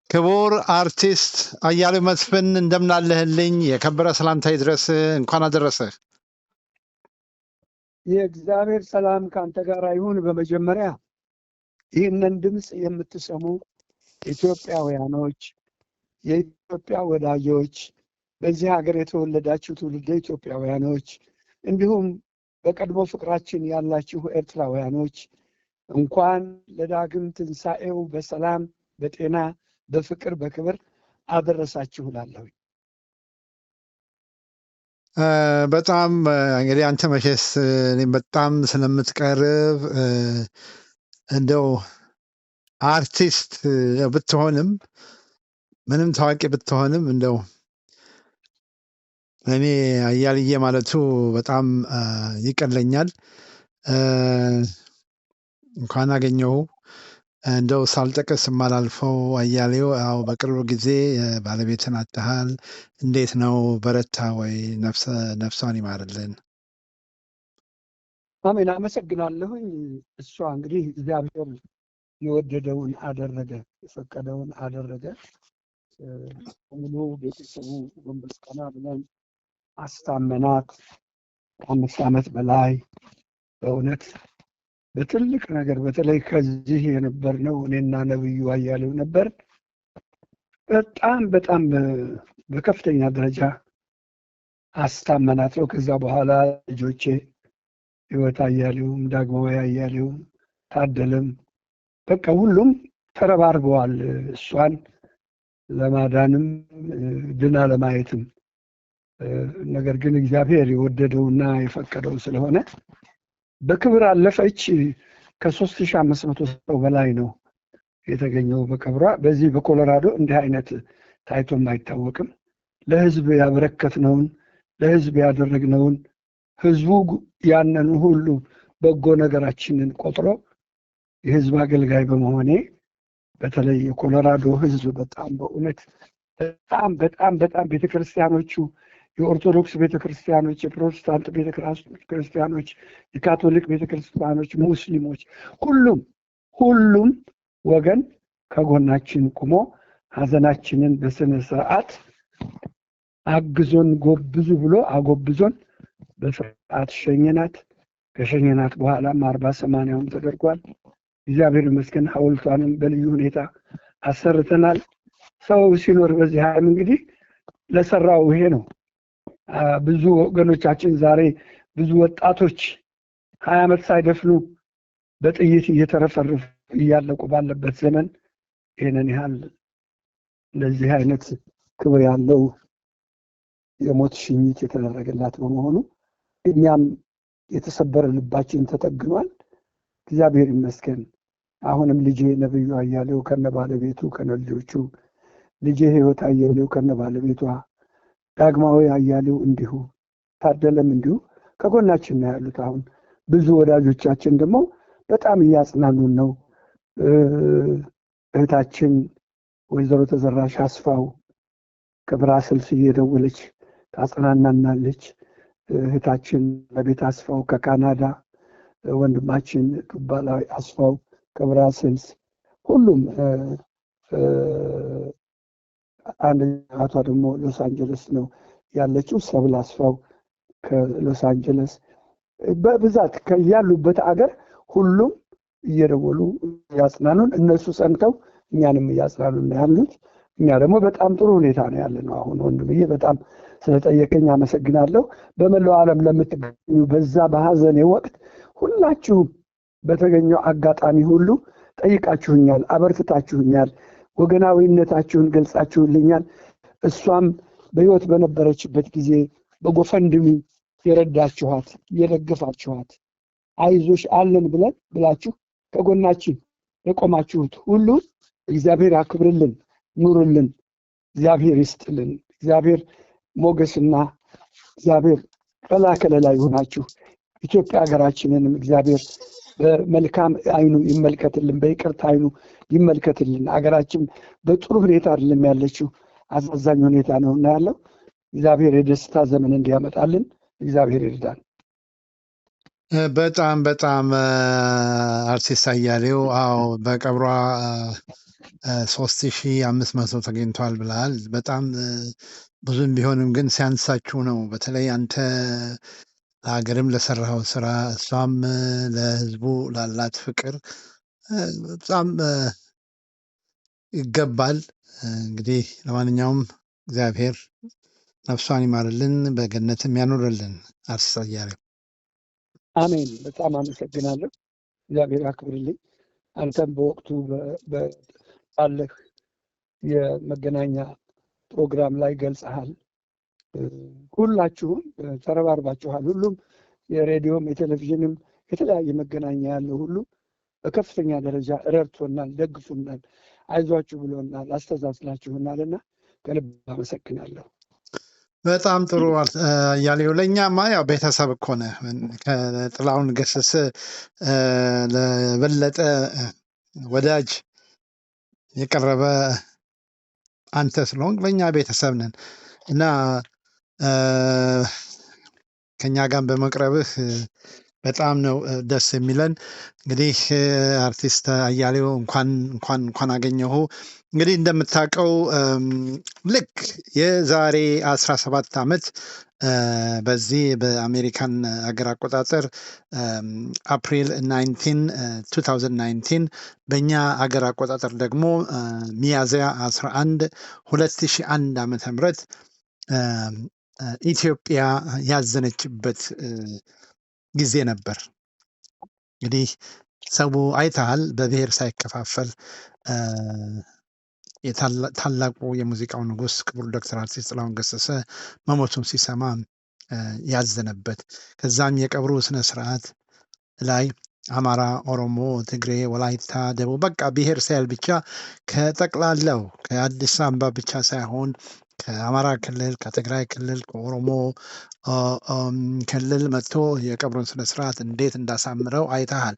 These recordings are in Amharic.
ክቡር አርቲስት አያሌው መስፍን እንደምን አለህልኝ? የከበረ ሰላምታ ይድረስ። እንኳን አደረሰህ። የእግዚአብሔር ሰላም ካንተ ጋር ይሁን። በመጀመሪያ ይህንን ድምፅ የምትሰሙ ኢትዮጵያውያኖች፣ የኢትዮጵያ ወዳጆች፣ በዚህ ሀገር የተወለዳችሁ ትውልደ ኢትዮጵያውያኖች፣ እንዲሁም በቀድሞ ፍቅራችን ያላችሁ ኤርትራውያኖች እንኳን ለዳግም ትንሣኤው በሰላም በጤና በፍቅር በክብር አደረሳችሁ እላለሁ። በጣም እንግዲህ አንተ መቼስ እኔም በጣም ስለምትቀርብ እንደው አርቲስት ብትሆንም ምንም ታዋቂ ብትሆንም እንደው እኔ አያልዬ ማለቱ በጣም ይቀለኛል። እንኳን አገኘሁ። እንደው ሳልጠቅስ የማላልፈው አያሌው፣ ያው በቅርብ ጊዜ ባለቤትን አጥተሃል። እንዴት ነው? በረታ ወይ? ነፍሷን ይማርልን። አሜን። አመሰግናለሁኝ። እሷ እንግዲህ እግዚአብሔር የወደደውን አደረገ፣ የፈቀደውን አደረገ። ሙሉ ቤተሰቡ ጎንበስ ቀና ብለን አስታመናት። ከ5 ዓመት በላይ በእውነት በትልቅ ነገር በተለይ ከዚህ የነበርነው እኔና ነብዩ አያሌው ነበር። በጣም በከፍተኛ ደረጃ አስታመናት ነው። ከዛ በኋላ ልጆቼ ህይወት አያሌውም፣ ዳግማዊ አያሌውም፣ ታደለም በቃ ሁሉም ተረባርበዋል እሷን ለማዳንም ድና ለማየትም። ነገር ግን እግዚአብሔር የወደደውና የፈቀደው ስለሆነ በክብር አለፈች። ከ3500 ሰው በላይ ነው የተገኘው በቀብሯ። በዚህ በኮሎራዶ እንዲህ አይነት ታይቶም አይታወቅም። ለህዝብ ያበረከትነውን ለህዝብ ያደረግነውን ህዝቡ ያንን ሁሉ በጎ ነገራችንን ቆጥሮ የህዝብ አገልጋይ በመሆኔ በተለይ የኮሎራዶ ህዝብ በጣም በእውነት በጣም ቤተክርስቲያኖቹ የኦርቶዶክስ ቤተክርስቲያኖች፣ የፕሮቴስታንት ቤተክርስቲያኖች፣ የካቶሊክ ቤተክርስቲያኖች፣ ሙስሊሞች ሁሉም ወገን ከጎናችን ቁሞ ሀዘናችንን በስነ ስርዓት አግዞን ጎብዙ ብሎ አጎብዞን በስርዓት ሸኘናት። ከሸኘናት በኋላም 40/80 ተደርጓል። እግዚአብሔር ይመስገን። ሐውልቷንም በልዩ ሁኔታ አሰርተናል። ሰው ሲኖር በዚህ ዓለም እንግዲህ ለሰራው ይሄ ነው። ብዙ ወገኖቻችን ዛሬ ብዙ ወጣቶች 20 ዓመት ሳይደፍኑ በጥይት እየተረፈረፉ እያለቁ ባለበት ዘመን ይሄንን ያህል ለዚህ አይነት ክብር ያለው የሞት ሽኝት የተደረገላት በመሆኑ እኛም የተሰበረ ልባችን ተጠግኗል። እግዚአብሔር ይመስገን። አሁንም ልጄ ነብዩ አያሌው ከነባለቤቱ ከነልጆቹ፣ ልጄ ህይወት አያሌው ከነባለቤቷ፣ ዳግማዊ አያሌው እንዲሁ፣ ታደለም እንዲሁ ከጎናችን ነው ያሉት። አሁን ብዙ ወዳጆቻችን ደግሞ በጣም እያጽናኑን ነው። እህታችን ወይዘሮ ተዘራሽ አስፋው ከብራስልስ እየደወለች ታጽናናናለች። እህታችን ለቤት አስፋው ከካናዳ፣ ወንድማችን ዱባላዊ አስፋው ከብራስልስ፣ ሁሉም አንድ አቷ ደግሞ ሎስ አንጀለስ ነው ያለችው፣ ሰብል አስፋው ከሎስ አንጀለስ፣ በብዛት ከያሉበት አገር ሁሉም እየደወሉ ያጽናኑን። እነሱ ጸንተው እኛንም እያጽናኑን ያሉት። እኛ ደግሞ በጣም ጥሩ ሁኔታ ነው ያለነው። አሁን ወንድምዬ በጣም ስለጠየቀኝ አመሰግናለሁ። በመላው ዓለም ለምትገኙ በዛ በሐዘኔ ወቅት ሁላችሁም በተገኘው አጋጣሚ ሁሉ ጠይቃችሁኛል፣ አበርትታችሁኛል፣ ወገናዊነታችሁን ገልጻችሁልኛል። እሷም በህይወት በነበረችበት ጊዜ በጎፈንድሚ የረዳችኋት የደገፋችኋት፣ አይዞሽ አለን ብላችሁ ከጎናችን የቆማችሁት ሁሉ እግዚአብሔር ያክብርልን፣ ኑርልን፣ እግዚአብሔር ይስጥልን። እግዚአብሔር ሞገስና እግዚአብሔር ከለላ ይሁናችሁ። ኢትዮጵያ ሀገራችንንም እግዚአብሔር በመልካም አይኑ ይመልከትልን፣ በይቅርታ አይኑ ይመልከትልን። ሀገራችን በጥሩ ሁኔታ አይደለም ያለችው፣ አሳዛኝ ሁኔታ ነውና ያለው። እግዚአብሔር የደስታ ዘመን እንዲያመጣልን እግዚአብሔር ይርዳን። በጣም አርቲስት አያሌው፣ አዎ በቀብሯ 3500 ተገኝቷል ብለሃል። በጣም ብዙም ቢሆንም ግን ሲያንሳችሁ ነው። በተለይ አንተ ለሀገርም ለሰራኸው ስራ እሷም ለህዝቡ ላላት ፍቅር በጣም ይገባል። እንግዲህ ለማንኛውም እግዚአብሔር ነፍሷን ይማርልን በገነትም ያኖርልን። አርቲስት አያሌው አሜን። በጣም አመሰግናለሁ። እግዚአብሔር ያክብርልኝ። አንተም በወቅቱ ባለህ የመገናኛ ፕሮግራም ላይ ገልጸሃል። ሁላችሁም ተረባርባችኋል። ሁሉም የሬዲዮም የቴሌቪዥንም የተለያየ መገናኛ ያለው ሁሉ በከፍተኛ ደረጃ ረድቶናል፣ ደግፉናል፣ አይዟችሁ ብሎናል፣ አስተዛዝላችሁናል እና ከልብ አመሰግናለሁ። በጣም ጥሩ አያሌው። ለእኛማ ያው ቤተሰብ እኮ ነህ። ከጥላሁን ገሰሰ ለበለጠ ወዳጅ የቀረበ አንተ ስለሆንክ ለእኛ ቤተሰብ ነን እና ከኛ ጋር በመቅረብህ በጣም ነው ደስ የሚለን። እንግዲህ አርቲስት አያሌው እንኳን አገኘሁ። እንግዲህ እንደምታውቀው ልክ የዛሬ 17 ዓመት በዚህ በአሜሪካን ሀገር አቆጣጠር አፕሪል 2019 በእኛ ሀገር አቆጣጠር ደግሞ ሚያዝያ 11 2001 ዓመተ ምህረት ኢትዮጵያ ያዘነችበት ጊዜ ነበር። እንግዲህ ሰው አይተሃል፣ በብሔር ሳይከፋፈል ታላቁ የሙዚቃው ንጉስ ክቡር ዶክተር አርቲስት ጥላሁን ገሰሰ መሞቱን ሲሰማ ያዘነበት፣ ከዛም የቀብሩ ስነ ስርዓት ላይ አማራ፣ ኦሮሞ፣ ትግሬ፣ ወላይታ፣ ደቡብ በቃ ብሔር ሳይል ብቻ ከጠቅላላው ከአዲስ አበባ ብቻ ሳይሆን ከአማራ ክልል፣ ከትግራይ ክልል፣ ከኦሮሞ ክልል መጥቶ የቀብሩን ስነስርዓት እንዴት እንዳሳምረው አይተሃል።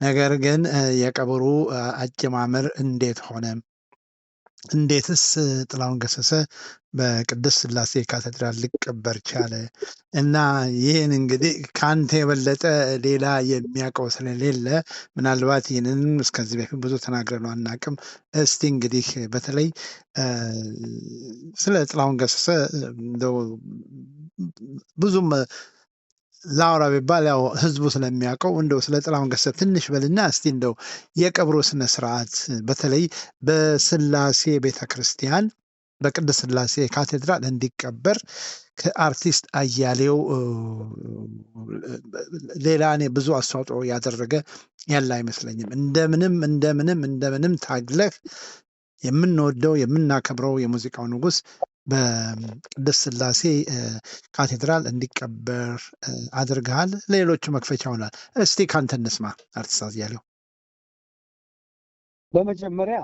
ነገር ግን የቀብሩ አጀማመር እንዴት ሆነ? እንዴትስ ጥላሁን ገሰሰ በቅድስት ሥላሴ ካቴድራል ሊቀበር ቻለ? እና ይህን እንግዲህ ከአንተ የበለጠ ሌላ የሚያውቀው ስለሌለ ምናልባት ይህንንም እስከዚህ በፊት ብዙ ተናግረነው አናውቅም። እስቲ እንግዲህ በተለይ ስለ ጥላሁን ገሰሰ እንደው ብዙም ላውራ ቢባል ያው ህዝቡ ስለሚያውቀው እንደው ስለ ጥላሁን ገሰሰ ትንሽ በልና እስቲ እንደው የቀብሩ ስነ ስርዓት በተለይ በስላሴ ቤተክርስቲያን በቅድስት ሥላሴ ካቴድራል እንዲቀበር ከአርቲስት አያሌው ሌላ እኔ ብዙ አስተዋጽኦ ያደረገ ያለ አይመስለኝም። እንደምንም ታግለህ የምንወደው የምናከብረው የሙዚቃው ንጉስ በቅድስት ሥላሴ ካቴድራል እንዲቀበር አድርገሃል። ሌሎቹ መክፈቻ ሆናል። እስቲ ካንተ እንስማ አርቲስት አያሌው። በመጀመሪያ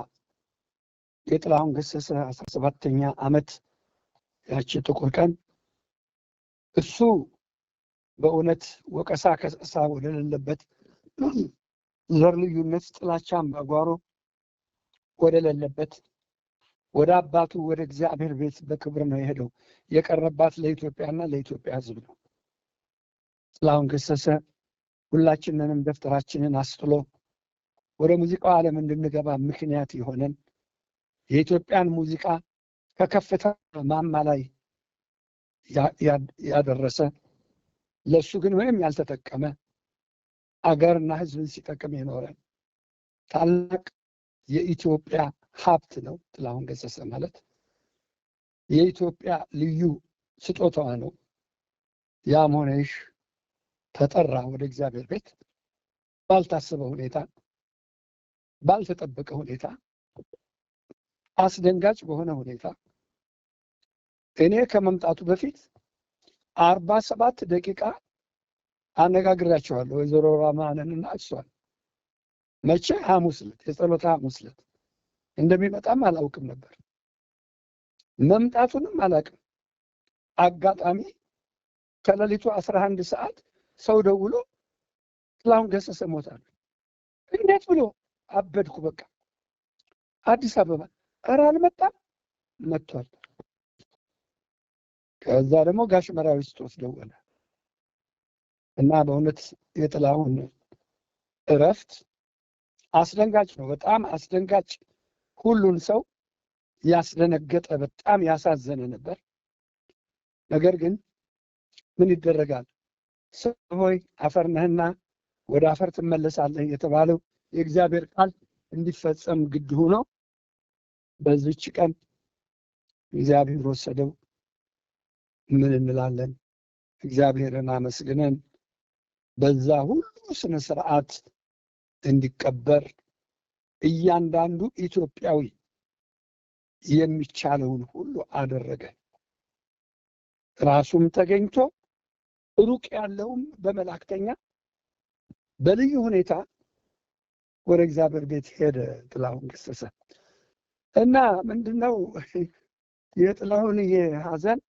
የጥላሁን ገሰሰ 17ኛ ዓመት ያቺ ጥቁር ቀን እሱ በእውነት ወቀሳ ከሰሳ ወደሌለበት፣ ዘር ልዩነት፣ ጥላቻም በጓሮ ወደሌለበት ወደ አባቱ ወደ እግዚአብሔር ቤት በክብር ነው የሄደው። የቀረባት ለኢትዮጵያና ለኢትዮጵያ ሕዝብ ነው። ጥላሁን ገሰሰ ሁላችንንም ደፍተራችንን አስጥሎ ወደ ሙዚቃው ዓለም እንድንገባ ምክንያት የሆነን የኢትዮጵያን ሙዚቃ ከከፍታ ማማ ላይ ያደረሰ፣ ለሱ ግን ምንም ያልተጠቀመ አገርና ሕዝብን ሲጠቅም የኖረ ታላቅ የኢትዮጵያ ሀብት ነው። ጥላሁን ገሰሰ ማለት የኢትዮጵያ ልዩ ስጦታዋ ነው። ያም ሆነ ይህ ተጠራ ወደ እግዚአብሔር ቤት ባልታሰበ ሁኔታ፣ ባልተጠበቀ ሁኔታ፣ አስደንጋጭ በሆነ ሁኔታ። እኔ ከመምጣቱ በፊት 47 ደቂቃ አነጋግራቸዋለሁ ወይዘሮ ራማንንና እሷን። መቼ? ሐሙስ ዕለት፣ የጸሎተ ሐሙስ ዕለት እንደሚመጣም አላውቅም ነበር፣ መምጣቱንም አላውቅም። አጋጣሚ ከሌሊቱ 11 ሰዓት ሰው ደውሎ ጥላሁን ገሰሰ ሞታል። እንዴት ብሎ አበድኩ። በቃ አዲስ አበባ ኧረ አልመጣም፣ መጥቷል። ከዛ ደግሞ ጋሽ መራዊ ስጦት ደወለ እና በእውነት የጥላሁን እረፍት አስደንጋጭ ነው። በጣም አስደንጋጭ ሁሉን ሰው ያስደነገጠ በጣም ያሳዘነ ነበር። ነገር ግን ምን ይደረጋል? ሰው ሆይ አፈር ነህና ወደ አፈር ትመለሳለህ የተባለው የእግዚአብሔር ቃል እንዲፈጸም ግድ ሆኖ በዚች ቀን እግዚአብሔር ወሰደው። ምን እንላለን? እግዚአብሔርን አመስግነን በዛ ሁሉ ስነ ስርዓት እንዲቀበር እያንዳንዱ ኢትዮጵያዊ የሚቻለውን ሁሉ አደረገ። ራሱም ተገኝቶ ሩቅ ያለውም በመላእክተኛ በልዩ ሁኔታ ወደ እግዚአብሔር ቤት ሄደ ጥላሁን ገሰሰ እና ምንድነው የጥላሁን ሐዘን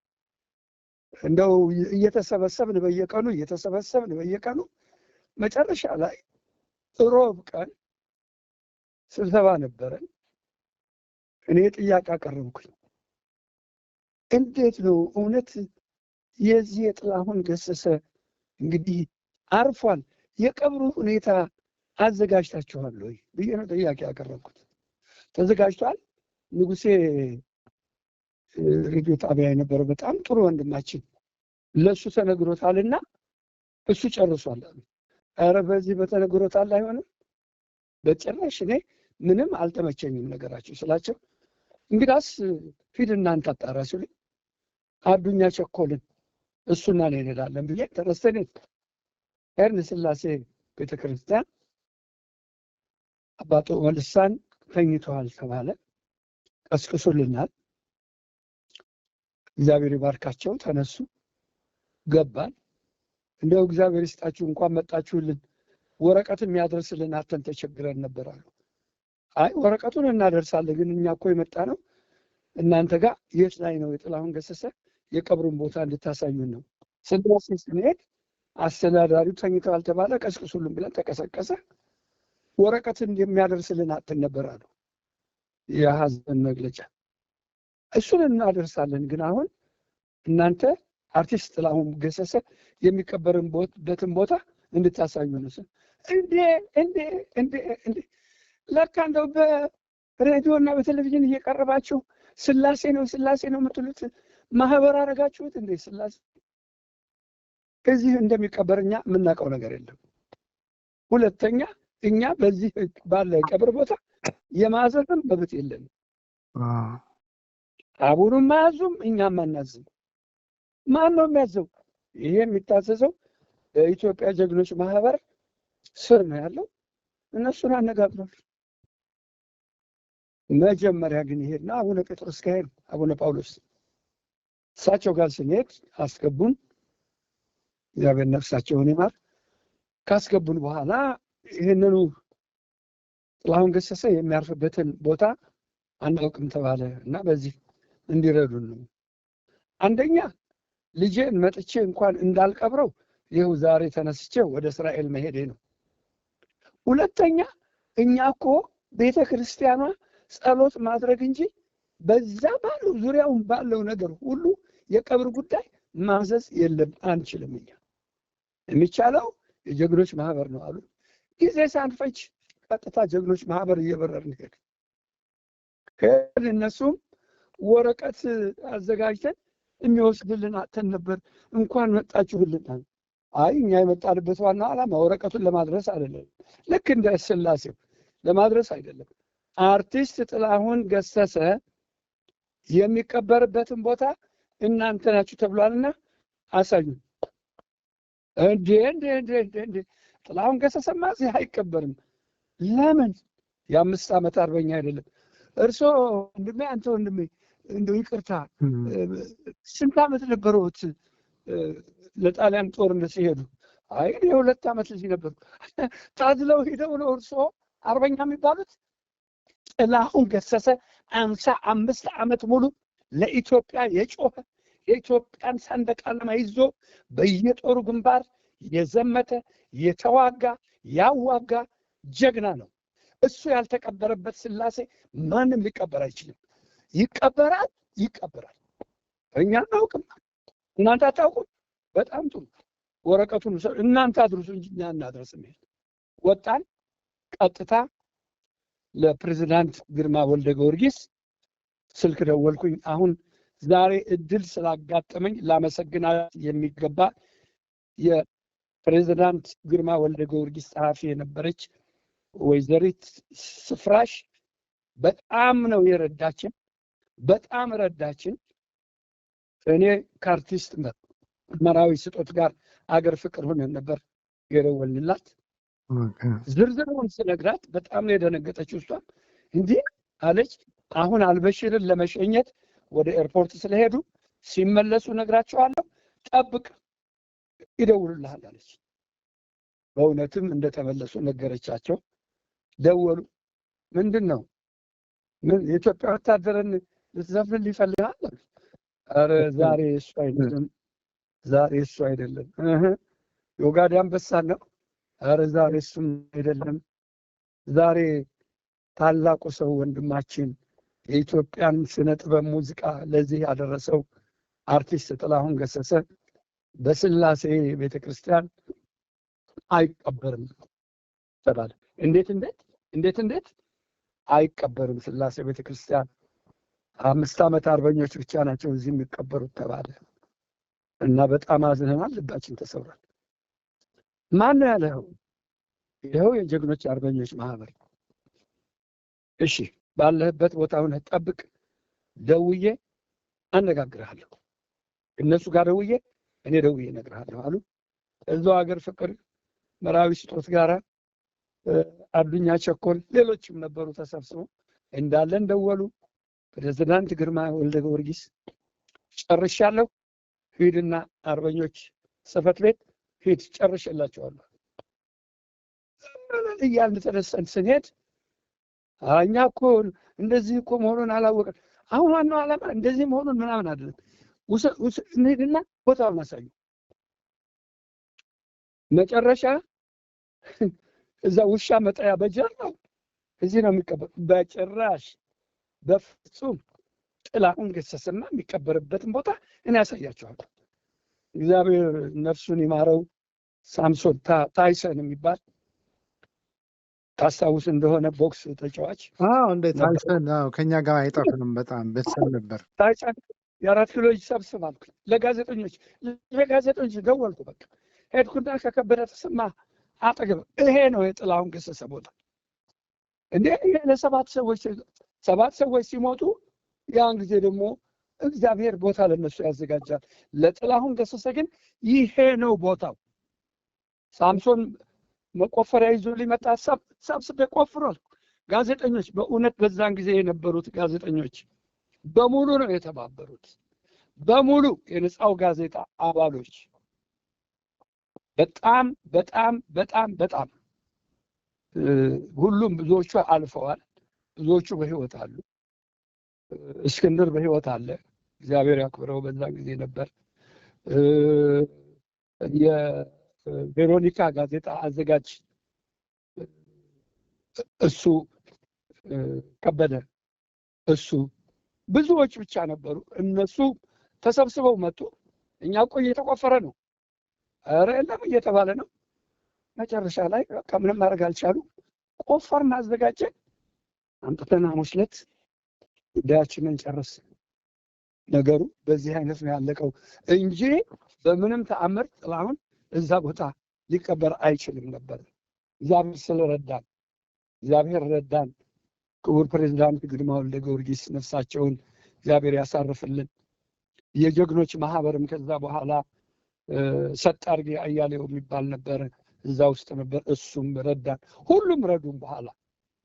እንደው እየተሰበሰብን በየቀኑ መጨረሻ ላይ ሮብ ቀን ስብሰባ ነበረን። እኔ ጥያቄ አቀረብኩኝ። እንዴት ነው እውነት የዚህ የጥላሁን ገሰሰ እንግዲህ አርፏል፣ የቀብሩ ሁኔታ አዘጋጅታችኋል ወይ ብዬ ነው ጥያቄ ያቀረብኩት። ተዘጋጅቷል። ንጉሴ ሬዲዮ ጣቢያ የነበረ በጣም ጥሩ ወንድማችን ለሱ ተነግሮታልና እሱ ጨርሷል አሉ። ኧረ በዚህ በተነግሮታል አይሆንም በጭራሽ። እኔ ምንም አልተመቸኝም ነገራቸው ስላቸው እንግዳስ ሂድ እናንተ አጣራ ሲሉኝ አዱኛ ቸኮልን እሱና እኔ እንሄዳለን ብዬ ተነስተን ሄድን። ስላሴ ቤተክርስቲያን አባቶ መልሳን ተኝተዋል ተባለ። ቀስቅሱልናል። እግዚአብሔር ይባርካቸው ተነሱ። ገባን። እንደው እግዚአብሔር ይስጣችሁ እንኳን መጣችሁልን፣ ወረቀት የሚያደርስልን አተን ተቸግረን ነበር አሉ። አይ ወረቀቱን እናደርሳለን፣ ግን እኛ እኮ የመጣ ነው እናንተ ጋር የት ላይ ነው የጥላሁን ገሰሰ የቀብሩን ቦታ እንድታሳዩን ነው። ስንሄድ አስተዳዳሪው ተኝተዋል ተባለ። ቀስቅሱልን ብለን ተቀሰቀሰ። ወረቀትን የሚያደርስልን አተን ነበር አሉ። የሐዘን መግለጫ እሱን እናደርሳለን፣ ግን አሁን እናንተ አርቲስት ጥላሁን ገሰሰ የሚቀበርበትን ቦታ እንድታሳዩን ነው። እንዴ ለካ እንደው በሬዲዮ እና በቴሌቪዥን እየቀረባችሁ ስላሴ ነው የምትሉት ማህበር አደረጋችሁት እንዴ? ስላሴ እዚህ እንደሚቀበር እኛ የምናውቀው ነገር የለም። ሁለተኛ እኛ በዚህ ባለ ቀብር ቦታ የማዘዝም መብት የለንም። አቡኑም ማያዙም እኛም አናዝም። ማን ነው የሚያዘው? ይሄ የሚታዘዘው የኢትዮጵያ ጀግኖች ማህበር ስር ነው ያለው። እነሱን አነጋግረን መጀመሪያ ግን ይሄድና አቡነ ጴጥሮስ ጋር አቡነ ጳውሎስ እሳቸው ጋር ስንሄድ አስገቡን። እግዚአብሔር ነፍሳቸውን ይማር። ካስገቡን በኋላ ይህንኑ ጥላሁን ገሰሰ የሚያርፍበትን ቦታ አናውቅም ተባለ እና በዚህ እንዲረዱን ነው። አንደኛ ልጄን መጥቼ እንኳን እንዳልቀብረው ይኸው ዛሬ ተነስቼ ወደ እስራኤል መሄዴ ነው። ሁለተኛ እኛ እኮ ቤተ ክርስቲያኗ ጸሎት ማድረግ እንጂ በዛ ባለው ዙሪያውን ባለው ነገር ሁሉ የቀብር ጉዳይ ማዘዝ የለም አንችልም። እኛ የሚቻለው የጀግኖች ማህበር ነው አሉ። ጊዜ ሳንፈጅ ቀጥታ ጀግኖች ማህበር እየበረርን ሄድን። እነሱም ወረቀት አዘጋጅተን የሚወስድልን አጥተን ነበር፣ እንኳን መጣችሁልን። አይ እኛ የመጣንበት ዋና ዓላማ ወረቀቱን ለማድረስ አይደለም፣ ልክ እንደ ስላሴው ለማድረስ አይደለም። አርቲስት ጥላሁን ገሰሰ የሚቀበርበትን ቦታ እናንተ ናችሁ ተብሏልና አሳዩን። እንዴ ጥላሁን ገሰሰማ እዚህ አይቀበርም። ለምን? የ5 ዓመት አርበኛ አይደለም? እርሶ ወንድሜ፣ አንተ ወንድሜ እንደው ይቅርታ ስንት ዓመት ነበሩት ለጣሊያን ጦርነት ሲሄዱ? አይ የ2 ዓመት ልጅ ነበሩ። ታዝለው ሄደው ነው እርሶ አርበኛ የሚባሉት? ጥላሁን ገሰሰ 55 ዓመት ሙሉ ለኢትዮጵያ የጮኸ የኢትዮጵያን ሰንደቅ ዓላማ ይዞ በየጦሩ ግንባር የዘመተ የተዋጋ ያዋጋ ጀግና ነው። እሱ ያልተቀበረበት ስላሴ ማንም ሊቀበር አይችልም። ይቀበራል። እኛ አናውቅም፣ እናንተ አታውቁም። በጣም ጥሩ። ወረቀቱን እናንተ አድርሱ እንጂ እኛ እናድረስም። ወጣን። ቀጥታ ለፕሬዝዳንት ግርማ ወልደ ጊዮርጊስ ስልክ ደወልኩኝ። አሁን ዛሬ እድል ስላጋጠመኝ ላመሰግናት የሚገባ የፕሬዝዳንት ግርማ ወልደ ጊዮርጊስ ጸሐፊ የነበረች ወይዘሪት ስፍራሽ በጣም ነው የረዳችን፣ በጣም ረዳችን። እኔ ከአርቲስት መራዊ ስጦት ጋር አገር ፍቅር ሆነን ነበር የደወልንላት። ዝርዝሩን ስነግራት በጣም ነው የደነገጠችው። እሷ እንዲህ አለች፣ አሁን አልበሽርን ለመሸኘት ወደ ኤርፖርት ስለሄዱ ሲመለሱ ነግራቸዋለሁ፣ ጠብቅ ይደውሉልሃል አለች። በእውነትም እንደተመለሱ ነገረቻቸው። ደወሉ። ምንድን ነው የኢትዮጵያ ወታደርን ልትዘፍን ይፈልጋል? ኧረ ዛሬ እሱ አይደለም፣ ዛሬ እሱ አይደለም። የኦጋዴ አንበሳን ነው? ኧረ ዛሬ እሱም አይደለም። ዛሬ ታላቁ ሰው ወንድማችን የኢትዮጵያን ስነ ጥበብ ሙዚቃ ለዚህ ያደረሰው አርቲስት ጥላሁን ገሰሰ በስላሴ ቤተክርስቲያን አይቀበርም ተባለ። እንዴት አይቀበርም? ስላሴ ቤተክርስቲያን 5 ዓመት አርበኞች ብቻ ናቸው እዚህ የሚቀበሩት ተባለ እና በጣም አዝነናል፣ ልባችን ተሰብሯል። ማን ነው ያለው? ይኸው የጀግኖች አርበኞች ማህበር። እሺ ባለህበት ቦታ ሆነህ ጠብቅ፣ ደውዬ አነጋግርሃለሁ። እነሱ ጋር ደውዬ እኔ ደውዬ እነግርሃለሁ አሉ። እዛው ሀገር ፍቅር መራዊ ስጦት ጋራ አዱኛ ቸኮል ሌሎችም ነበሩ ተሰብስበው እንዳለን ደወሉ። ፕሬዝዳንት ግርማ ወልደ ጊዮርጊስ ጨርሻለሁ፣ ሂድና አርበኞች ጽሕፈት ቤት ሂድ ጨርሼላቸዋለሁ እያልን ተነስተን ስንሄድ እኛ እኮ እንደዚህ እኮ መሆኑን አላወቅን። አሁን ዋናው ዓላማ እንደዚህ መሆኑን ምናምን አይደለም። እንሂድና ቦታውን አሳዩ። መጨረሻ እዛ ውሻ መጣያ በጀር ነው፣ እዚህ ነው የሚቀበር። በጭራሽ በፍጹም ጥላሁን ገሰሰማ የሚቀበርበትን ቦታ እኔ ያሳያቸዋለሁ። እግዚአብሔር ነፍሱን ይማረው ሳምሶን ታይሰን የሚባል ታስታውስ እንደሆነ ቦክስ ተጫዋች። እንደ ታይሰን ከኛ ጋር አይጠፍንም። በጣም ቤተሰብ ነበር። ታይሰን የ4 ኪሎ ሰብስብ አልኩኝ። ለጋዜጠኞች ደወልኩ። በቃ ሄድኩና ከከበደ ተሰማ አጠገብ ይሄ ነው የጥላሁን ገሰሰ ቦታ። እንዴ ለሰባት ሰዎች ሲሞቱ ያን ጊዜ ደግሞ እግዚአብሔር ቦታ ለነሱ ያዘጋጃል። ለጥላሁን ገሰሰ ግን ይሄ ነው ቦታው። ሳምሶን መቆፈሪያ ይዞ ሊመጣ ሰብስቤ ቆፍሯል። ጋዜጠኞች በእውነት በዛን ጊዜ የነበሩት ጋዜጠኞች በሙሉ ነው የተባበሩት። በሙሉ የነፃው ጋዜጣ አባሎች በጣም በጣም በጣም በጣም ሁሉም ብዙዎቹ አልፈዋል። ብዙዎቹ በህይወት አሉ። እስክንድር በህይወት አለ፣ እግዚአብሔር ያክብረው። በዛ ጊዜ ነበር። የቬሮኒካ ጋዜጣ አዘጋጅ እሱ ከበደ፣ እሱ ብዙዎች ብቻ ነበሩ። እነሱ ተሰብስበው መጡ። እኛ እኮ እየተቆፈረ ነው፣ ኧረ የለም እየተባለ ነው። መጨረሻ ላይ ከምንም ማድረግ አልቻሉ። ቆፈርን፣ አዘጋጀን፣ አምጥተን ሐሙስ ዕለት ጉዳያችንን ጨረስ። ነገሩ በዚህ አይነት ነው ያለቀው እንጂ በምንም ተአምር ጥላሁን እዛ ቦታ ሊቀበር አይችልም ነበር። እግዚአብሔር ረዳን። ክቡር ፕሬዝዳንት ግርማ ወልደ ጊዮርጊስ ነፍሳቸውን እግዚአብሔር ያሳርፍልን። የጀግኖች ማህበርም ከዛ በኋላ ሰጥ አድርጌ አያሌው የሚባል ነበር፣ እዛ ውስጥ ነበር። እሱም ረዳን፣ ሁሉም ረዱን። በኋላ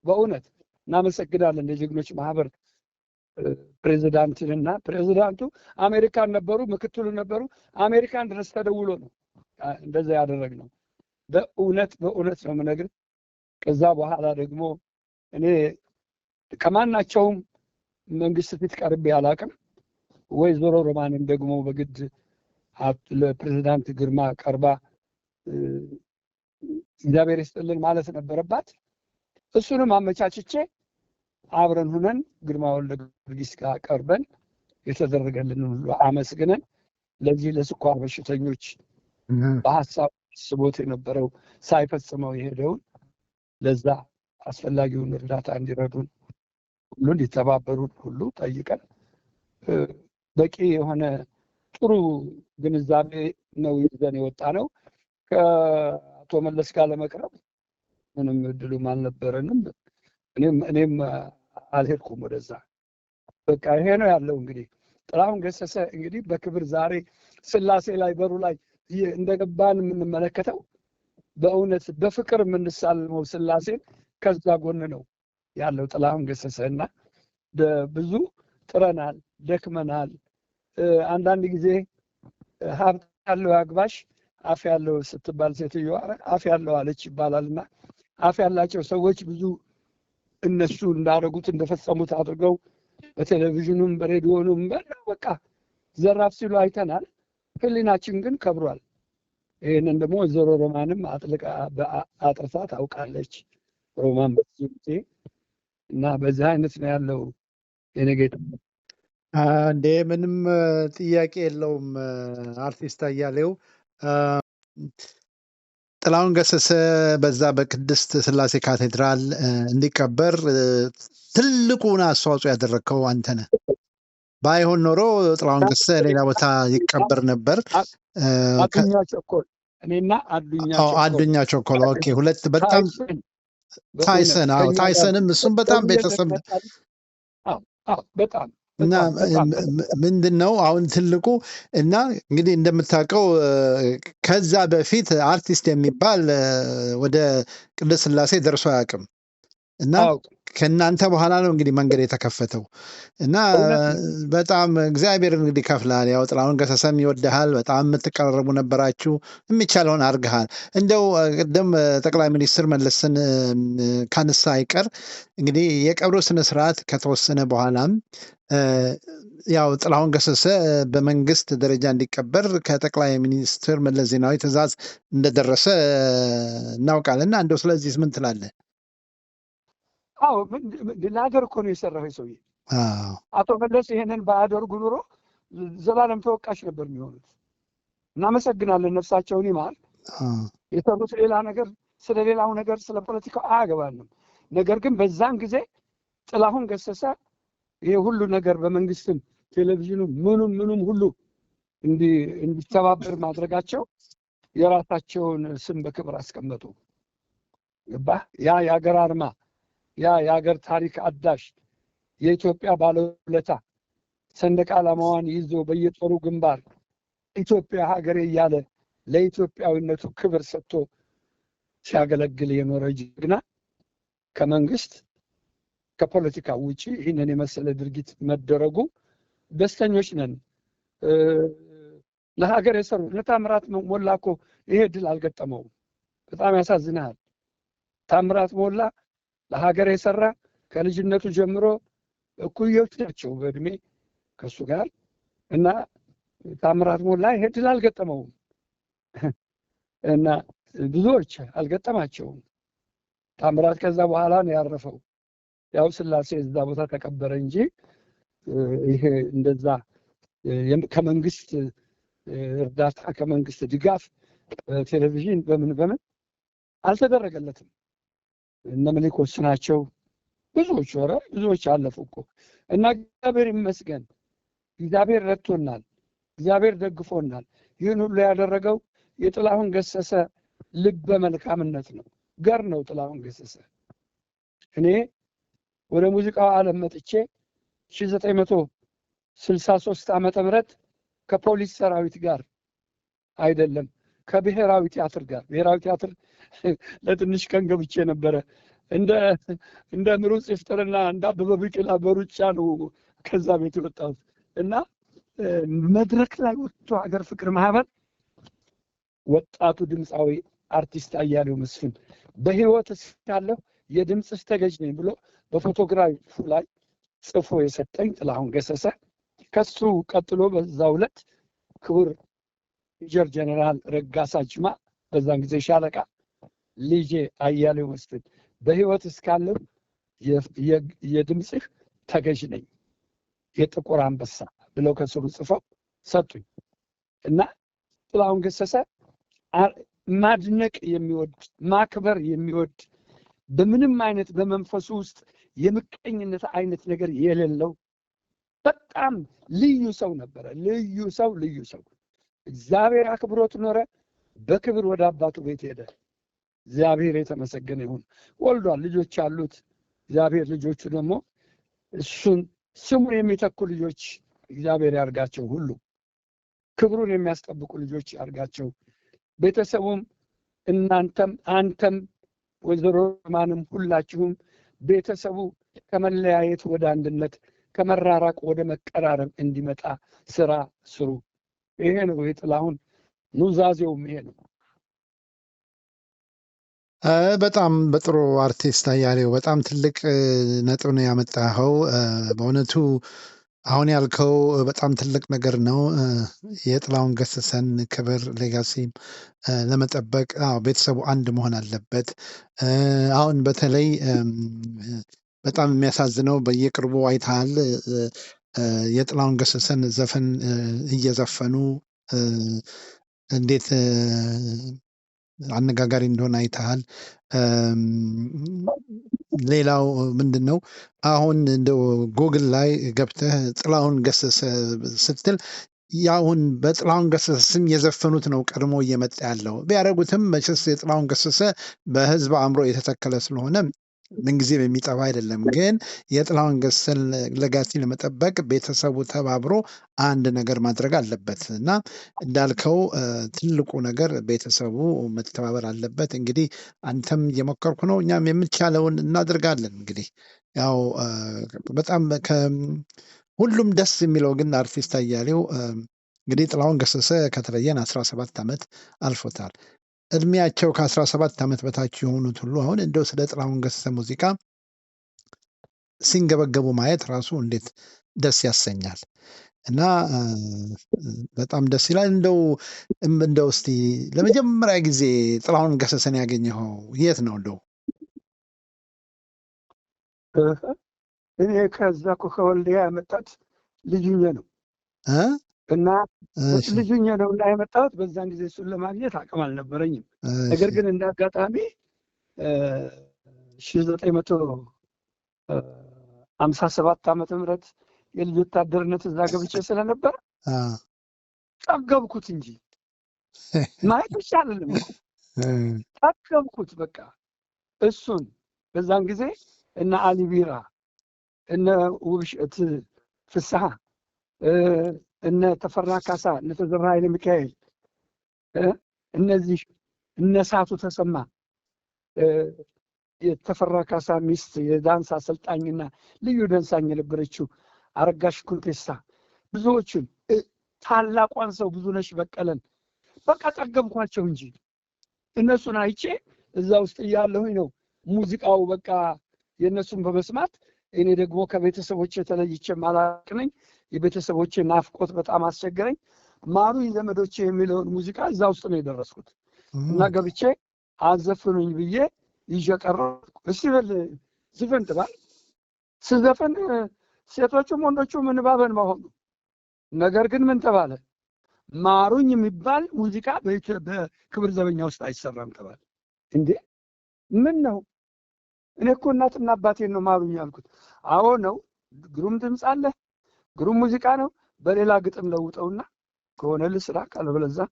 በእውነት እናመሰግናለን የጀግኖች ማህበር ፕሬዝዳንትንና ፕሬዝዳንቱ አሜሪካን ነበሩ፣ ምክትሉ ነበሩ። አሜሪካን ድረስ ተደውሎ ነው እንደዛ ያደረግነው። በእውነት ነው የምነግርህ። ከዛ በኋላ ደግሞ እኔ ከማናቸውም መንግስት ፊት ቀርቤ አላውቅም። ወይዘሮ ሮማንም ደግሞ በግድ ለፕሬዝዳንት ግርማ ቀርባ እግዚአብሔር ይስጥልን ማለት ነበረባት። እሱንም አመቻችቼ አብረን ሆነን ግርማ ወልደ ጊዮርጊስ ጋር ቀርበን የተደረገልን ሁሉ አመስግነን ለዚህ ለስኳር በሽተኞች በሐሳብ ስቦት የነበረው ሳይፈጽመው የሄደውን ለዛ አስፈላጊውን እርዳታ እንዲረዱን ሁሉ እንዲተባበሩን ሁሉ ጠይቀን በቂ የሆነ ጥሩ ግንዛቤ ነው ይዘን የወጣ ነው። ከአቶ መለስ ጋር ለመቅረብ ምንም እድሉም አልነበረንም። እኔም አልሄድኩም ወደዛ። በቃ ይሄ ነው ያለው። እንግዲህ ጥላሁን ገሰሰ እንግዲህ በክብር ዛሬ ስላሴ ላይ በሩ ላይ እንደገባን የምንመለከተው በእውነት በፍቅር የምንሳልመው ስላሴን ከዛ ጎን ነው ያለው ጥላሁን ገሰሰ እና ብዙ ጥረናል፣ ደክመናል። አንዳንድ ጊዜ ሀብት ያለው አግባሽ አፍ ያለው ስትባል ሴትዮዋ አፍ ያለው አለች ይባላልና አፍ ያላቸው ሰዎች ብዙ እነሱ እንዳደረጉት እንደፈጸሙት አድርገው በቴሌቪዥኑም በሬዲዮኑም በቃ ዘራፍ ሲሉ አይተናል። ህሊናችን ግን ከብሯል። ይህንን ደግሞ ወይዘሮ ሮማንም አጥርታ ታውቃለች። ሮማን በዚህ ጊዜ እና በዚህ አይነት ነው ያለው የነገ እንዴ ምንም ጥያቄ የለውም። አርቲስት አያሌው ጥላሁን ገሰሰ በዛ በቅድስት ስላሴ ካቴድራል እንዲቀበር ትልቁን አስተዋጽኦ ያደረግከው አንተ ነህ። ባይሆን ኖሮ ጥላሁን ገሰሰ ሌላ ቦታ ይቀበር ነበር። አዱኛ ቸኮል እኔና አዱኛ ቸኮል ኦኬ። ሁለት በጣም ታይሰን ታይሰንም እሱም በጣም ቤተሰብ በጣም እና ምንድን ነው አሁን ትልቁ እና እንግዲህ እንደምታውቀው ከዛ በፊት አርቲስት የሚባል ወደ ቅድስት ስላሴ ደርሶ አያውቅም እና ከእናንተ በኋላ ነው እንግዲህ መንገድ የተከፈተው እና በጣም እግዚአብሔር እንግዲህ ከፍላል። ያው ጥላሁን ገሰሰም ይወድሃል፣ በጣም የምትቀራረቡ ነበራችሁ፣ የሚቻለውን አድርገሃል። እንደው ቅድም ጠቅላይ ሚኒስትር መለስን ካነሳ አይቀር እንግዲህ የቀብሩ ስነስርዓት ከተወሰነ በኋላም ያው ጥላሁን ገሰሰ በመንግስት ደረጃ እንዲቀበር ከጠቅላይ ሚኒስትር መለስ ዜናዊ ትእዛዝ እንደደረሰ እናውቃለንና እንደው ስለዚህ ምን ትላለህ? አዎ ለሀገር እኮ ነው የሰራው ሰውዬ። አቶ መለስ ይሄንን ባያደርጉ ኑሮ ዘላለም ተወቃሽ ነበር የሚሆኑት። እናመሰግናለን፣ ነፍሳቸውን ይማር። የሰሩት ሌላ ነገር ስለሌላው ነገር ስለ ፖለቲካው አያገባንም። ነገር ግን በዛን ጊዜ ጥላሁን ገሰሰ ይሄ ሁሉ ነገር በመንግስትም ቴሌቪዥኑ ምኑም ሁሉ እንዲተባበር ማድረጋቸው የራሳቸውን ስም በክብር አስቀመጡ። ገባህ? ያ የሀገር አርማ፣ ያ የሀገር ታሪክ አዳሽ፣ የኢትዮጵያ ባለውለታ ሰንደቅ ዓላማዋን ይዞ በየጦሩ ግንባር ኢትዮጵያ ሀገሬ እያለ ለኢትዮጵያዊነቱ ክብር ሰጥቶ ሲያገለግል የኖረ ጀግና ከመንግስት ከፖለቲካ ውጪ ይህንን የመሰለ ድርጊት መደረጉ ደስተኞች ነን። ለሀገር የሰሩ ለታምራት ሞላ እኮ ይሄ ድል አልገጠመውም። በጣም ያሳዝናል። ታምራት ሞላ ለሀገር የሰራ ከልጅነቱ ጀምሮ እኩዮች ናቸው በእድሜ ከሱ ጋር እና ታምራት ሞላ ይሄ ድል አልገጠመውም እና ብዙዎች አልገጠማቸውም። ታምራት ከዛ በኋላ ነው ያረፈው። ያው ስላሴ እዛ ቦታ ተቀበረ እንጂ ይሄ እንደዛ ከመንግስት እርዳታ ከመንግስት ድጋፍ ቴሌቪዥን በምን አልተደረገለትም። እነ ምኒልክ ናቸው ብዙዎች አለፉ እኮ እና እግዚአብሔር ይመስገን። እግዚአብሔር ረድቶናል፣ እግዚአብሔር ደግፎናል። ይህን ሁሉ ያደረገው የጥላሁን ገሰሰ ልበ መልካምነት ነው። ገር ነው ጥላሁን ገሰሰ። እኔ ወደ ሙዚቃው ዓለም መጥቼ 1963 ዓመተ ምህረት ከፖሊስ ሰራዊት ጋር አይደለም ከብሔራዊ ቲያትር ጋር ብሔራዊ ቲያትር ለትንሽ ቀን ገብቼ ነበረ። እንደ ምሩጽ ይፍጠርና እንደ አበበ ቢቂላ በሩጫ ነው ከዛ ቤት የወጣሁት እና መድረክ ላይ ወጥቶ ሀገር ፍቅር ማህበር ወጣቱ ድምፃዊ አርቲስት አያሌው መስፍን በህይወት እስካለሁ የድምፅሽ ተገዥ ነኝ ብሎ በፎቶግራፉ ላይ ጽፎ የሰጠኝ ጥላሁን ገሰሰ። ከሱ ቀጥሎ በዛው ዕለት ክቡር ሜጀር ጀነራል ረጋሳ ጅማ በዛን ጊዜ ሻለቃ ልጄ አያሌው መስፍን በህይወት እስካለሁ የድምፅህ ተገዥ ነኝ የጥቁር አንበሳ ብለው ከስሩ ጽፈው ሰጡኝ እና ጥላሁን ገሰሰ ማድነቅ የሚወድ ማክበር የሚወድ በምንም አይነት በመንፈሱ ውስጥ የምቀኝነት አይነት ነገር የሌለው በጣም ልዩ ሰው ነበረ። ልዩ ሰው እግዚአብሔር አክብሮት ኖረ። በክብር ወደ አባቱ ቤት ሄደ። እግዚአብሔር የተመሰገነ ይሁን። ወልዷል፣ ልጆች አሉት። እግዚአብሔር ልጆቹ ደግሞ እሱን ስሙን የሚተኩ ልጆች እግዚአብሔር ያርጋቸው። ሁሉ ክብሩን የሚያስጠብቁ ልጆች ያርጋቸው። ቤተሰቡም እናንተም አንተም ወይዘሮ ማንም ሁላችሁም ቤተሰቡ ከመለያየት ወደ አንድነት ከመራራቅ ወደ መቀራረብ እንዲመጣ ስራ ስሩ። ይሄ ነው የጥላሁን ኑዛዜውም ይሄ ነው። በጣም በጥሩ አርቲስት አያሌው በጣም ትልቅ ነጥብ ነው ያመጣኸው። በእውነቱ አሁን ያልከው በጣም ትልቅ ነገር ነው። የጥላሁን ገሰሰን ክብር ሌጋሲም ለመጠበቅ ቤተሰቡ አንድ መሆን አለበት። አሁን በተለይ በጣም የሚያሳዝነው በየቅርቡ አይተሃል፣ የጥላሁን ገሰሰን ዘፈን እየዘፈኑ እንዴት አነጋጋሪ እንደሆነ አይተሃል። ሌላው ምንድን ነው አሁን እንደው ጉግል ላይ ገብተህ ጥላሁን ገሰሰ ስትል ያሁን በጥላሁን ገሰሰ ስም የዘፈኑት ነው ቀድሞ እየመጣ ያለው። ቢያደርጉትም መቼስ የጥላሁን ገሰሰ በህዝብ አእምሮ የተተከለ ስለሆነ ምንጊዜም የሚጠፋ አይደለም። ግን የጥላሁን ገሰሰን ለጋሲ ለመጠበቅ ቤተሰቡ ተባብሮ አንድ ነገር ማድረግ አለበት እና እንዳልከው ትልቁ ነገር ቤተሰቡ መተባበር አለበት። እንግዲህ አንተም እየሞከርኩ ነው፣ እኛም የምንቻለውን እናደርጋለን። እንግዲህ ያው በጣም ሁሉም ደስ የሚለው ግን አርቲስት አያሌው እንግዲህ ጥላሁን ገሰሰ ከተለየን 17 ዓመት አልፎታል። እድሜያቸው ከ17 ዓመት በታች የሆኑት ሁሉ አሁን እንደው ስለ ጥላሁን ገሰሰ ሙዚቃ ሲንገበገቡ ማየት ራሱ እንዴት ደስ ያሰኛል እና በጣም ደስ ይላል። እንደው እስቲ ለመጀመሪያ ጊዜ ጥላሁን ገሰሰን ያገኘኸው የት ነው? እንደው እኔ ከዛ ከወልዲያ ያመጣት ልጅኛ ነው እና ልጅኛ ነው እና የመጣሁት በዛን ጊዜ እሱን ለማግኘት አቅም አልነበረኝም። ነገር ግን እንደ አጋጣሚ 1957 ዓመተ ምህረት የልጅ ወታደርነት እዛ ገብቼ ስለነበር ጠገብኩት እንጂ ማየት ብቻ አይደለም ጠገብኩት። በቃ እሱን በዛን ጊዜ እነ አሊ ቢራ እነ ውብሸት ፍስሐ እነ ተፈራ ካሳ እነ ተዘራ ኃይለ ሚካኤል እነዚህ እነ ሳቱ ተሰማ የተፈራ ካሳ ሚስት የዳንስ አሰልጣኝና ልዩ ደንሳኝ የነበረችው አረጋሽ ኩንቴሳ ብዙዎችን ታላቋን ሰው ብዙነሽ በቀለን በቃ ጠገብኳቸው እንጂ እነሱን አይቼ እዛ ውስጥ እያለሁኝ ነው ሙዚቃው በቃ የነሱን በመስማት እኔ ደግሞ ከቤተሰቦቼ ተለይቼ ማላቅ ነኝ። የቤተሰቦቼ ናፍቆት በጣም አስቸገረኝ። ማሩኝ ዘመዶቼ የሚለውን ሙዚቃ እዛ ውስጥ ነው የደረስኩት እና ገብቼ አዘፍኑኝ ብዬ ይዤ ቀረብኩ። እስቲ በል ዝፈን ትባል ስዘፈን ሴቶቹም ወንዶቹም እንባበን መሆኑ ነገር ግን ምን ተባለ? ማሩኝ የሚባል ሙዚቃ በክብር ዘበኛ ውስጥ አይሰራም ተባለ። እንዴ ምን ነው? እኔ እኮ እናትና አባቴን ነው ማሩኝ ያልኩት። አዎ ነው፣ ግሩም ድምፅ አለ፣ ግሩም ሙዚቃ ነው፣ በሌላ ግጥም ለውጠውና ከሆነ ልስራ ካለበለዚያ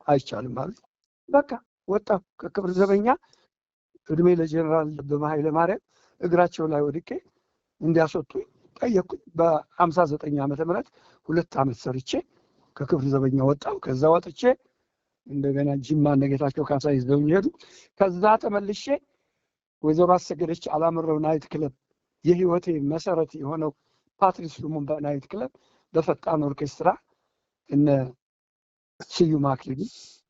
አይቻልም ማለት በቃ ወጣሁ ከክብር ዘበኛ። እድሜ ለጀነራል ደበበ ኃይለ ማርያም እግራቸው ላይ ወድቄ እንዲያስወጡኝ ጠየቅኩኝ። በ59 ዓመተ ምህረት 2 ዓመት ሰርቼ ከክብር ዘበኛ ወጣሁ። ከዛ ወጥቼ እንደገና ጅማ ነገታቸው ካሳ ይዘውኝ ሄዱ። ከዛ ተመልሼ ወይዘሮ አሰገደች አላምረው ናይት ክለብ የህይወቴ መሰረት የሆነው ፓትሪስ ሉሙምባ ናይት ክለብ በፈጣን ኦርኬስትራ እነ ስዩም አክሊሉ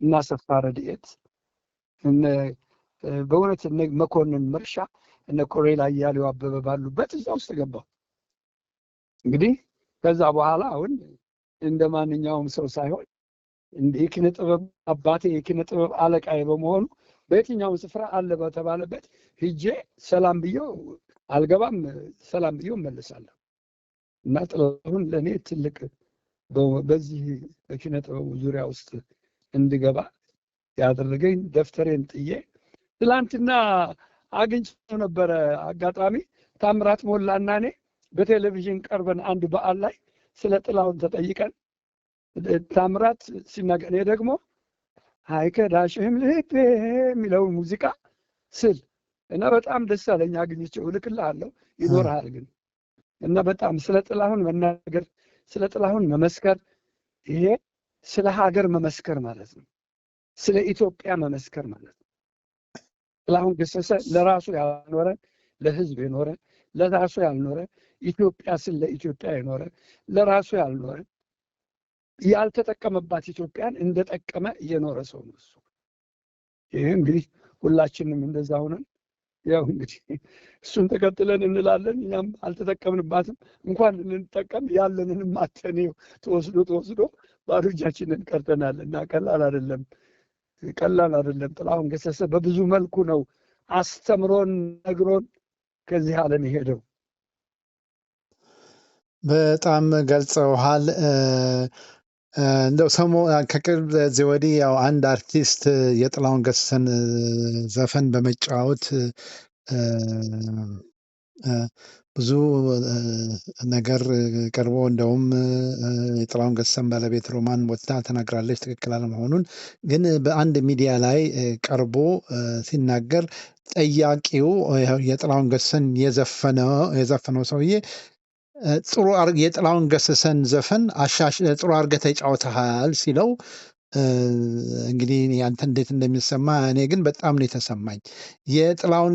እና ሰፋ ረድኤት እነ በእውነት እነ መኮንን መርሻ እነ ኮሬላ አያሌው አበበ ባሉበት እዛ ውስጥ ገባሁ። እንግዲህ ከዛ በኋላ አሁን እንደ ማንኛውም ሰው ሳይሆን እንደ የኪነ ጥበብ አባቴ የኪነ ጥበብ አለቃዬ በመሆኑ በየትኛውም ስፍራ አለ በተባለበት ሂጄ ሰላም ብዬው አልገባም፣ ሰላም ብዬው እመለሳለሁ። እና ጥላሁን ለእኔ ትልቅ በዚህ በኪነ ጥበቡ ዙሪያ ውስጥ እንድገባ ያደረገኝ ደፍተሬን ጥዬ ትላንትና አግኝቼው ነበረ አጋጣሚ ታምራት ሞላና እኔ በቴሌቪዥን ቀርበን አንድ በዓል ላይ ስለ ጥላሁን ተጠይቀን ታምራት ሲናገር እኔ ደግሞ አይከዳሽም ልቤ የሚለው ሙዚቃ ስል እና በጣም ደስ አለኝ። አግኝቼው እልክልሃለሁ ይኖርሃል ግን እና በጣም ስለ ጥላሁን መናገር ስለ ጥላሁን መመስከር ይሄ ስለ ሀገር መመስከር ማለት ነው። ስለ ኢትዮጵያ መመስከር ማለት ነው። ጥላሁን ገሰሰ ለራሱ ያልኖረ ለህዝብ የኖረ ለራሱ ያልኖረ ኢትዮጵያ ስለ ኢትዮጵያ የኖረ ለራሱ ያልኖረ ያልተጠቀመባት ኢትዮጵያን እንደጠቀመ የኖረ ሰው ነው እሱ። ይሄ እንግዲህ ሁላችንም እንደዛ ሆነን ያው እንግዲህ እሱን ተከትለን እንላለን። እኛም አልተጠቀምንባትም እንኳን እንጠቀም ያለንንም አተኔው ተወስዶ ባዶ እጃችንን ቀርተናል እና ቀላል አይደለም። ጥላሁን ገሰሰ በብዙ መልኩ ነው አስተምሮን ነግሮን ከዚህ ዓለም የሄደው። በጣም ገልጸውሃል። እንደው ከቅርብ ጊዜ ወዲህ ያው አንድ አርቲስት የጥላሁን ገሰሰን ዘፈን በመጫወት ብዙ ነገር ቀርቦ እንደውም የጥላሁን ገሰሰን ባለቤት ሮማን ወጥታ ተናግራለች ትክክል አለመሆኑን። ግን በአንድ ሚዲያ ላይ ቀርቦ ሲናገር ጠያቂው የጥላሁን ገሰሰን የዘፈነው ሰውዬ ጥሩ የጥላሁን ገሰሰን ዘፈን ጥሩ አድርገህ ተጫውተሃል ሲለው እንግዲህ አንተ እንዴት እንደሚሰማ እኔ ግን በጣም ነው የተሰማኝ። ጥላሁን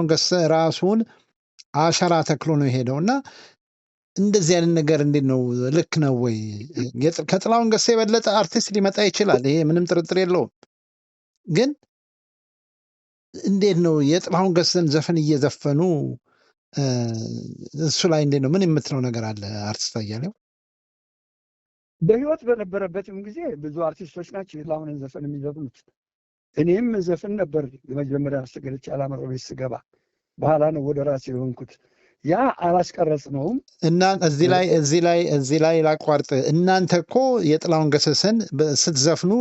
ገሰሰ ራሱን አሻራ ተክሎ ነው የሄደው እና እንደዚህ አይነት ነገር እንዴት ነው ልክ ነው ወይ? ከጥላሁን ገሰሰ የበለጠ አርቲስት ሊመጣ ይችላል፣ ይሄ ምንም ጥርጥር የለውም። ግን እንዴት ነው የጥላሁን ገሰሰን ዘፈን እየዘፈኑ እሱ ላይ እንዴት ነው ምን የምትለው ነገር አለ አርቲስት አያሌው? በህይወት በነበረበትም ጊዜ ብዙ አርቲስቶች ናቸው የጥላሁንን ዘፈን የሚዘፍኑት። እኔም ዘፈን ነበር የመጀመሪያ አስተገለች አላምረው ቤት ስገባ፣ በኋላ ነው ወደ ራሴ የሆንኩት። ያ አላስቀረጽነውም እና እዚህ ላይ ላቋርጥ። እናንተ እኮ የጥላሁን ገሰሰን ስትዘፍኑ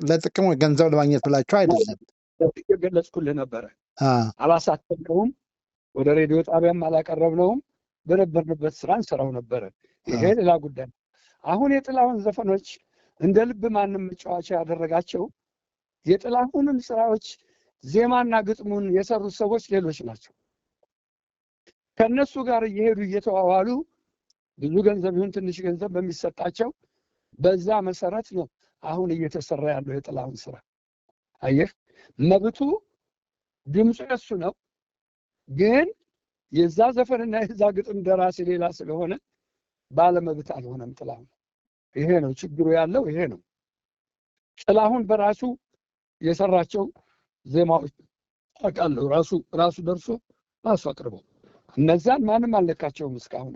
ለጥቅም ገንዘብ ለማግኘት ብላችሁ አይደለም። የገለጽኩልህ ነበረ። አላሳተምነውም፣ ወደ ሬዲዮ ጣቢያም አላቀረብነውም። በነበርንበት ስራ እንሰራው ነበረ። ይሄ ሌላ ጉዳይ። አሁን የጥላሁን ዘፈኖች እንደ ልብ ማንም መጫወቻ ያደረጋቸው የጥላሁንን ስራዎች ዜማና ግጥሙን የሰሩት ሰዎች ሌሎች ናቸው። ከነሱ ጋር እየሄዱ እየተዋዋሉ ብዙ ገንዘብ ይሁን ትንሽ ገንዘብ በሚሰጣቸው በዛ መሰረት ነው አሁን እየተሰራ ያለው የጥላሁን ስራ። አየህ፣ መብቱ ድምፁ የሱ ነው። ግን የዛ ዘፈንና የዛ ግጥም ደራሲ ሌላ ስለሆነ ባለመብት አልሆነም ጥላሁን። ይሄ ነው ችግሩ ያለው፣ ይሄ ነው። ጥላሁን በራሱ የሰራቸው ዜማዎች አውቃለሁ፣ ራሱ ደርሶ ራሱ አቅርቦ እነዛን ማንም አልነካቸውም እስካሁን።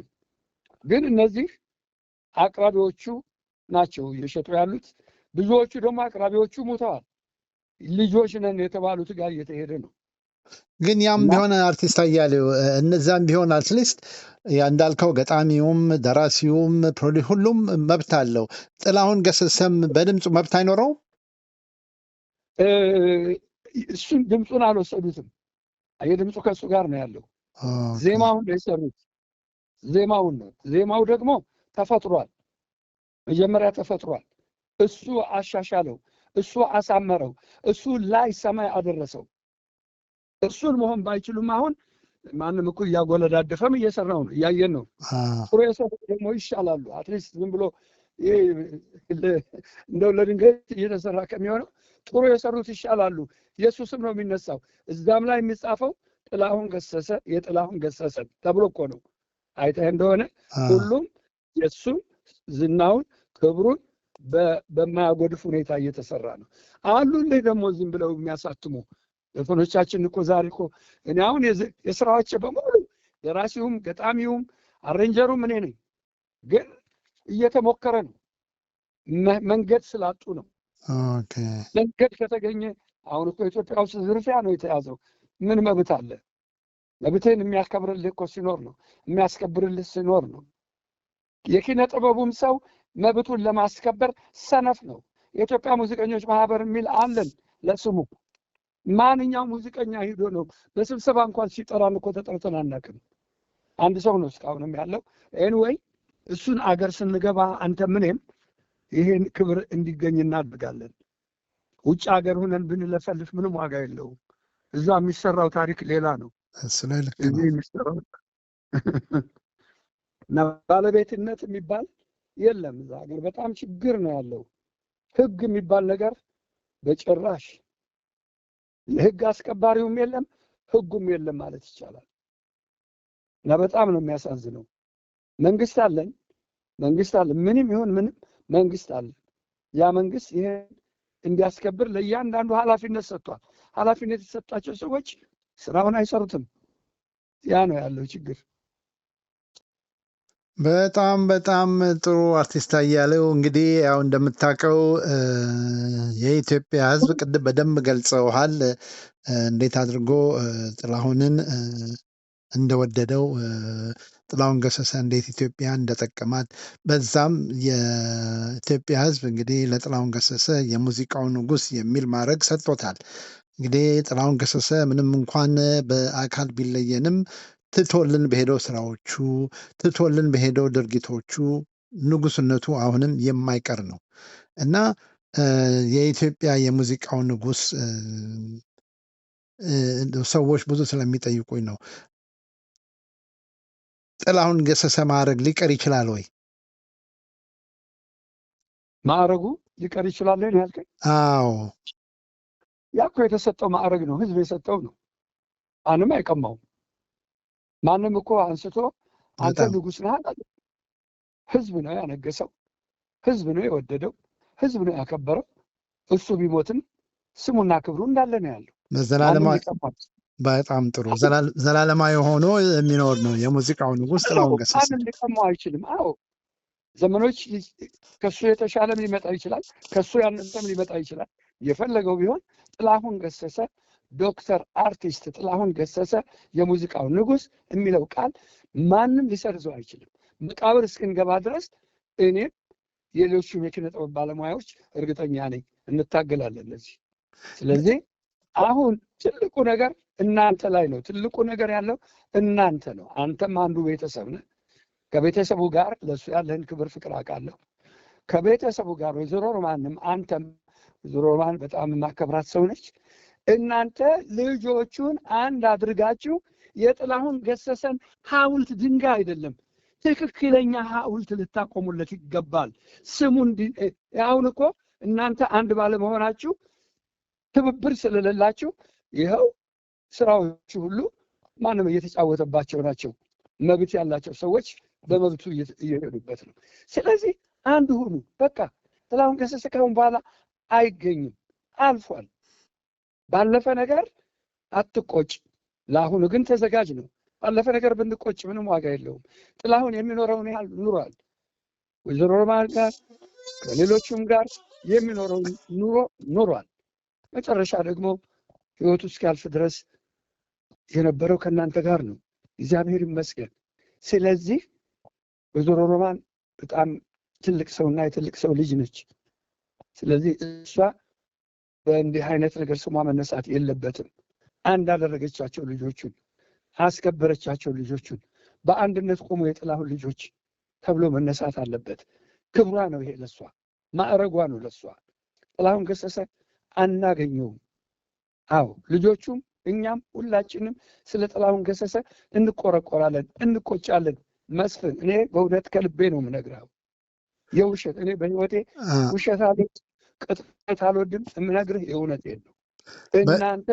ግን እነዚህ አቅራቢዎቹ ናቸው እየሸጡ ያሉት። ብዙዎቹ ደግሞ አቅራቢዎቹ ሞተዋል። ልጆች ነን የተባሉት ጋር እየተሄደ ነው። ግን ያም ቢሆን አርቲስት አያሌው እነዛም ቢሆን አትሊስት እንዳልከው ገጣሚውም ደራሲውም ሁሉም መብት አለው። ጥላሁን ገሰሰም በድምፁ መብት አይኖረውም? እሱን ድምፁን አልወሰዱትም። የድምፁ ከእሱ ጋር ነው ያለው። ዜማውን ነው የሰሩት። ዜማውን ነው። ዜማው ደግሞ ተፈጥሯል። መጀመሪያ ተፈጥሯል። እሱ አሻሻለው፣ እሱ አሳመረው፣ እሱ ላይ ሰማይ አደረሰው። እሱን መሆን ባይችሉም አሁን ማንም እኮ እያጎለዳደፈም እየሰራው ነው፣ እያየን ነው። ጥሩ የሰሩት ደግሞ ይሻላሉ። አትሊስት ዝም ብሎ እንደው ለድንገት እየተሰራ ከሚሆነው ጥሩ የሰሩት ይሻላሉ። የሱ ስም ነው የሚነሳው። እዛም ላይ የሚጻፈው ጥላሁን ገሰሰ የጥላሁን ገሰሰ ተብሎ እኮ ነው። አይተህ እንደሆነ ሁሉም የሱ ዝናውን ክብሩን በማያጎድፍ ሁኔታ እየተሰራ ነው። አሉልህ ደግሞ ዝም ብለው የሚያሳትሙ ዘፈኖቻችን እኮ ዛሬ እኮ እኔ አሁን የስራዎች በሙሉ ደራሲውም ገጣሚውም አሬንጀሩም እኔ ነኝ። ግን እየተሞከረ ነው። መንገድ ስላጡ ነው። መንገድ ከተገኘ አሁን እኮ ኢትዮጵያ ውስጥ ዝርፊያ ነው የተያዘው። ምን መብት አለ? መብትህን የሚያከብርልህ እኮ ሲኖር ነው፣ የሚያስከብርልህ ሲኖር ነው። የኪነ ጥበቡም ሰው መብቱን ለማስከበር ሰነፍ ነው። የኢትዮጵያ ሙዚቀኞች ማህበር የሚል አለን ለስሙ። ማንኛውም ሙዚቀኛ ሄዶ ነው በስብሰባ እንኳን ሲጠራን እኮ ተጠርተን አናውቅም። አንድ ሰው ነው እስካሁንም ያለው። ኤኒዌይ እሱን አገር ስንገባ አንተ ምንም ይሄን ክብር እንዲገኝ እናድርጋለን። ውጭ ሀገር ሆነን ብንለፈልፍ ምንም ዋጋ የለውም። እዛ የሚሰራው ታሪክ ሌላ ነው። እዚህ የሚሰራው እና ባለቤትነት የሚባል የለም እዛ ሀገር። በጣም ችግር ነው ያለው። ህግ የሚባል ነገር በጭራሽ የህግ አስከባሪውም የለም ህጉም የለም ማለት ይቻላል። እና በጣም ነው የሚያሳዝነው። መንግስት አለን ምንም ይሁን ምንም መንግስት አለን። ያ መንግስት ይሄ እንዲያስከብር ለእያንዳንዱ ኃላፊነት ሰጥቷል። ኃላፊነት የተሰጣቸው ሰዎች ስራውን አይሰሩትም። ያ ነው ያለው ችግር። በጣም በጣም ጥሩ አርቲስት አያሌው። እንግዲህ ያው እንደምታውቀው የኢትዮጵያ ህዝብ ቅድም በደንብ ገልጸውሃል፣ እንዴት አድርጎ ጥላሁንን እንደወደደው፣ ጥላሁን ገሰሰ እንዴት ኢትዮጵያ እንደጠቀማት። በዛም የኢትዮጵያ ህዝብ እንግዲህ ለጥላሁን ገሰሰ የሙዚቃው ንጉስ የሚል ማዕረግ ሰጥቶታል። እንግዲህ ጥላሁን ገሰሰ ምንም እንኳን በአካል ቢለየንም ትቶልን በሄደው ስራዎቹ፣ ትቶልን በሄደው ድርጊቶቹ ንጉስነቱ አሁንም የማይቀር ነው እና የኢትዮጵያ የሙዚቃው ንጉስ ሰዎች ብዙ ስለሚጠይቁኝ ነው። ጥላሁን ገሰሰ ማዕረግ ሊቀር ይችላል ወይ? ማዕረጉ ሊቀር ይችላል ነው ያልከኝ? አዎ፣ ያ እኮ የተሰጠው ማዕረግ ነው። ህዝብ የሰጠው ነው። ማንም አይቀማውም። ማንም እኮ አንስቶ አንተ ንጉስ ነህ አለ። ህዝብ ነው ያነገሰው፣ ህዝብ ነው የወደደው፣ ህዝብ ነው ያከበረው። እሱ ቢሞትም ስሙና ክብሩ እንዳለ ነው ያለው። በጣም ጥሩ ዘላለማዊ ሆኖ የሚኖር ነው የሙዚቃው ንጉስ ጥላሁን ገሰሰ። ማንም ሊቀማው አይችልም። አዎ ዘመኖች ከሱ የተሻለም ሊመጣ ይችላል፣ ከሱ ያነሰም ሊመጣ ይችላል። የፈለገው ቢሆን ጥላሁን ገሰሰ ዶክተር አርቲስት ጥላሁን ገሰሰ የሙዚቃው ንጉስ የሚለው ቃል ማንም ሊሰርዘው አይችልም። መቃብር እስክንገባ ድረስ እኔም ሌሎቹም የኪነ ጥበብ ባለሙያዎች እርግጠኛ ነኝ እንታገላለን ለዚህ። ስለዚህ አሁን ትልቁ ነገር እናንተ ላይ ነው። ትልቁ ነገር ያለው እናንተ ነው። አንተም አንዱ ቤተሰብ ነህ። ከቤተሰቡ ጋር ለሱ ያለህን ክብር ፍቅር አውቃለሁ። ከቤተሰቡ ጋር ወይዘሮ ሮማንም አንተም ወይዘሮ ሮማን በጣም የማከብራት ሰው ነች። እናንተ ልጆቹን አንድ አድርጋችሁ የጥላሁን ገሰሰን ሐውልት ድንጋይ አይደለም ትክክለኛ ሐውልት ልታቆሙለት ይገባል። ስሙን አሁን እኮ እናንተ አንድ ባለመሆናችሁ ትብብር ስለሌላችሁ ይኸው ስራዎቹ ሁሉ ማንም እየተጫወተባቸው ናቸው። መብት ያላቸው ሰዎች በመብቱ እየሄዱበት ነው። ስለዚህ አንድ ሁኑ። በቃ ጥላሁን ገሰሰ ካሁን በኋላ አይገኝም፣ አልፏል። ባለፈ ነገር አትቆጭ። ለአሁኑ ግን ተዘጋጅ ነው። ባለፈ ነገር ብንቆጭ ምንም ዋጋ የለውም። ጥላሁን የሚኖረውን ያህል ኑሯል። ወይዘሮ ሮማን ጋር ከሌሎቹም ጋር የሚኖረውን ኑሮ ኑሯል። መጨረሻ ደግሞ ህይወቱ እስኪያልፍ ድረስ የነበረው ከእናንተ ጋር ነው። እግዚአብሔር ይመስገን። ስለዚህ ወይዘሮ ሮማን በጣም ትልቅ ሰውና የትልቅ ሰው ልጅ ነች። ስለዚህ እሷ በእንዲህ አይነት ነገር ስሟ መነሳት የለበትም። አንድ አደረገቻቸው ልጆቹን፣ አስከበረቻቸው ልጆቹን። በአንድነት ቆሞ የጥላሁን ልጆች ተብሎ መነሳት አለበት። ክብሯ ነው ይሄ፣ ለሷ ማዕረጓ ነው ለሷ። ጥላሁን ገሰሰ አናገኘውም። አዎ ልጆቹም እኛም ሁላችንም ስለ ጥላሁን ገሰሰ እንቆረቆራለን፣ እንቆጫለን። መስፍን፣ እኔ በእውነት ከልቤ ነው የምነግርህ። የውሸት እኔ በህይወቴ ውሸት አልወድም፣ ቅጥፈት አልወድም። የምነግርህ የእውነቴን ነው። እናንተ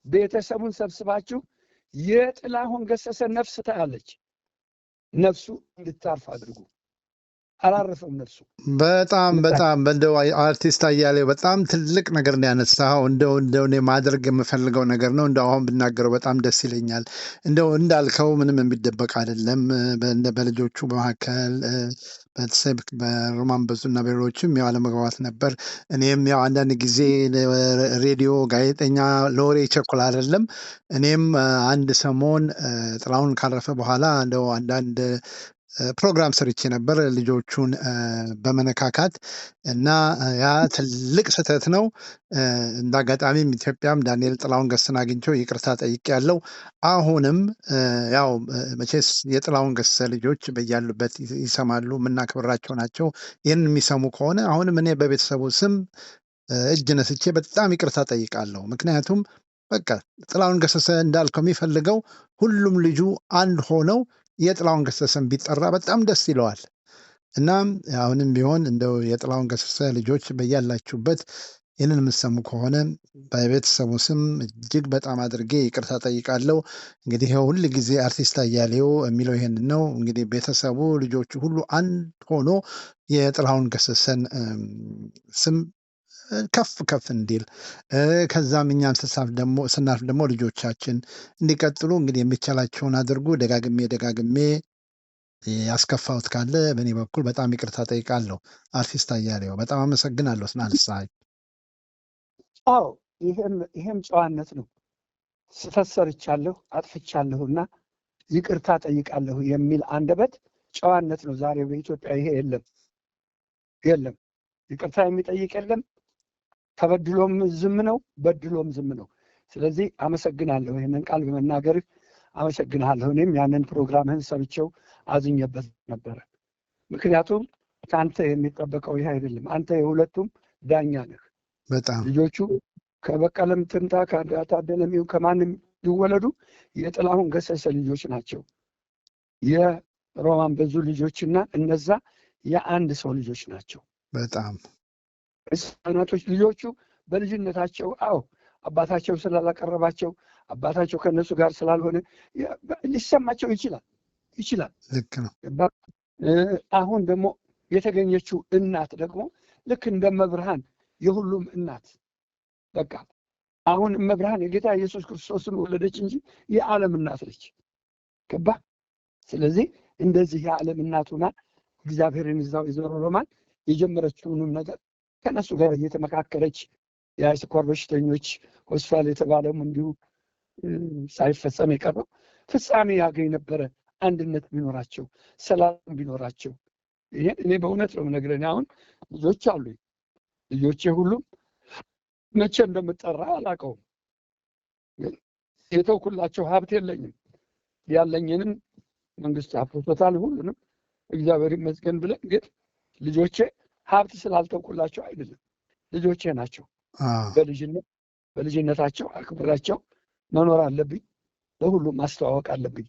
ቤተሰቡን ሰብስባችሁ የጥላሁን ገሰሰ ነፍስ ታያለች፣ ነፍሱ እንድታርፍ አድርጉ። አላረፈም ነፍሱ። በጣም እንደው አርቲስት አያሌው በጣም ትልቅ ነገር ነው ያነሳው። እንደው እኔ ማድረግ የምፈልገው ነገር ነው። እንደው አሁን ብናገረው በጣም ደስ ይለኛል። እንደው እንዳልከው ምንም የሚደበቅ አይደለም። በልጆቹ መካከል በሮማን በዙና በሌሎችም ያው አለመግባባት ነበር። እኔም ያው አንዳንድ ጊዜ ሬዲዮ ጋዜጠኛ ለወሬ ይቸኩል አይደለም። እኔም አንድ ሰሞን ጥላሁን ካረፈ በኋላ እንደው አንዳንድ ፕሮግራም ሰርቼ ነበር ልጆቹን በመነካካት እና ያ ትልቅ ስህተት ነው። እንደ አጋጣሚም ኢትዮጵያም ዳንኤል ጥላሁን ገሰሰን አግኝቼው ይቅርታ ጠይቄያለሁ። አሁንም ያው መቼስ የጥላሁን ገሰሰ ልጆች በያሉበት ይሰማሉ፣ የምናከብራቸው ናቸው። ይህን የሚሰሙ ከሆነ አሁንም እኔ በቤተሰቡ ስም እጅ ነስቼ በጣም ይቅርታ ጠይቃለሁ። ምክንያቱም በቃ ጥላሁን ገሰሰ እንዳልከው የሚፈልገው ሁሉም ልጁ አንድ ሆነው የጥላሁን ገሰሰን ቢጠራ በጣም ደስ ይለዋል። እና አሁንም ቢሆን እንደው የጥላሁን ገሰሰ ልጆች በያላችሁበት ይህንን የምትሰሙ ከሆነ በቤተሰቡ ስም እጅግ በጣም አድርጌ ይቅርታ ጠይቃለሁ። እንግዲህ ሁል ጊዜ አርቲስት አያሌው የሚለው ይሄንን ነው። እንግዲህ ቤተሰቡ ልጆቹ ሁሉ አንድ ሆኖ የጥላሁን ገሰሰን ስም ከፍ ከፍ እንዲል ከዛም እኛም ስናልፍ ደግሞ ልጆቻችን እንዲቀጥሉ እንግዲህ የሚቻላቸውን አድርጉ። ደጋግሜ ያስከፋሁት ካለ በእኔ በኩል በጣም ይቅርታ ጠይቃለሁ። አርቲስት አያሌው በጣም አመሰግናለሁ ስላነሳኸኝ። አዎ ይሄም ጨዋነት ነው። ስህተት ሰርቻለሁ አጥፍቻለሁና ይቅርታ ጠይቃለሁ የሚል አንደበት ጨዋነት ነው። ዛሬ በኢትዮጵያ ይሄ የለም። ይቅርታ የሚጠይቅ የለም። ተበድሎም ዝም ነው፣ በድሎም ዝም ነው። ስለዚህ አመሰግናለሁ፣ ይህንን ቃል በመናገርህ አመሰግናለሁ። እኔም ያንን ፕሮግራምህን ሰምቼው አዝኜበት ነበረ። ምክንያቱም ከአንተ የሚጠበቀው ይህ አይደለም። አንተ የሁለቱም ዳኛ ነህ። በጣም ልጆቹ ከበቀለም ትምጣ ከታደለም ከማንም ይወለዱ የጥላሁን ገሰሰ ልጆች ናቸው። የሮማን ብዙ ልጆችና እነዛ የአንድ ሰው ልጆች ናቸው። በጣም ህፃናቶች ልጆቹ በልጅነታቸው አባታቸው ስላላቀረባቸው አባታቸው ከነሱ ጋር ስላልሆነ ሊሰማቸው ይችላል። ልክ ነው። አሁን ደግሞ የተገኘችው እናት ደግሞ ልክ እንደ መብርሃን የሁሉም እናት በቃ አሁን መብርሃን የጌታ ኢየሱስ ክርስቶስን ወለደች እንጂ የዓለም እናት ነች። ገባ? ስለዚህ እንደዚህ የዓለም እናቱና እግዚአብሔርን ይዛው የዞሮ ሮማን የጀመረችውንም ነገር ከነሱ ጋር እየተመካከረች የስኳር በሽተኞች ሆስፒታል የተባለውም እንዲሁ ሳይፈጸም የቀረው ፍጻሜ ያገኝ ነበረ። አንድነት ቢኖራቸው፣ ሰላም ቢኖራቸው። ይሄን እኔ በእውነት ነው የምነግርህ። አሁን ልጆች አሉኝ። ልጆቼ ሁሉም መቼ እንደምጠራ አላውቀውም። የተውኩላቸው ሀብት የለኝም። ያለኝንም መንግስት አፍርሶታል ሁሉንም እግዚአብሔር ይመስገን ብለን፣ ግን ልጆቼ ሀብት ስላልተውኩላቸው አይደለም፣ ልጆቼ ናቸው። በልጅነታቸው አክብራቸው መኖር አለብኝ። ለሁሉም ማስተዋወቅ አለብኝ።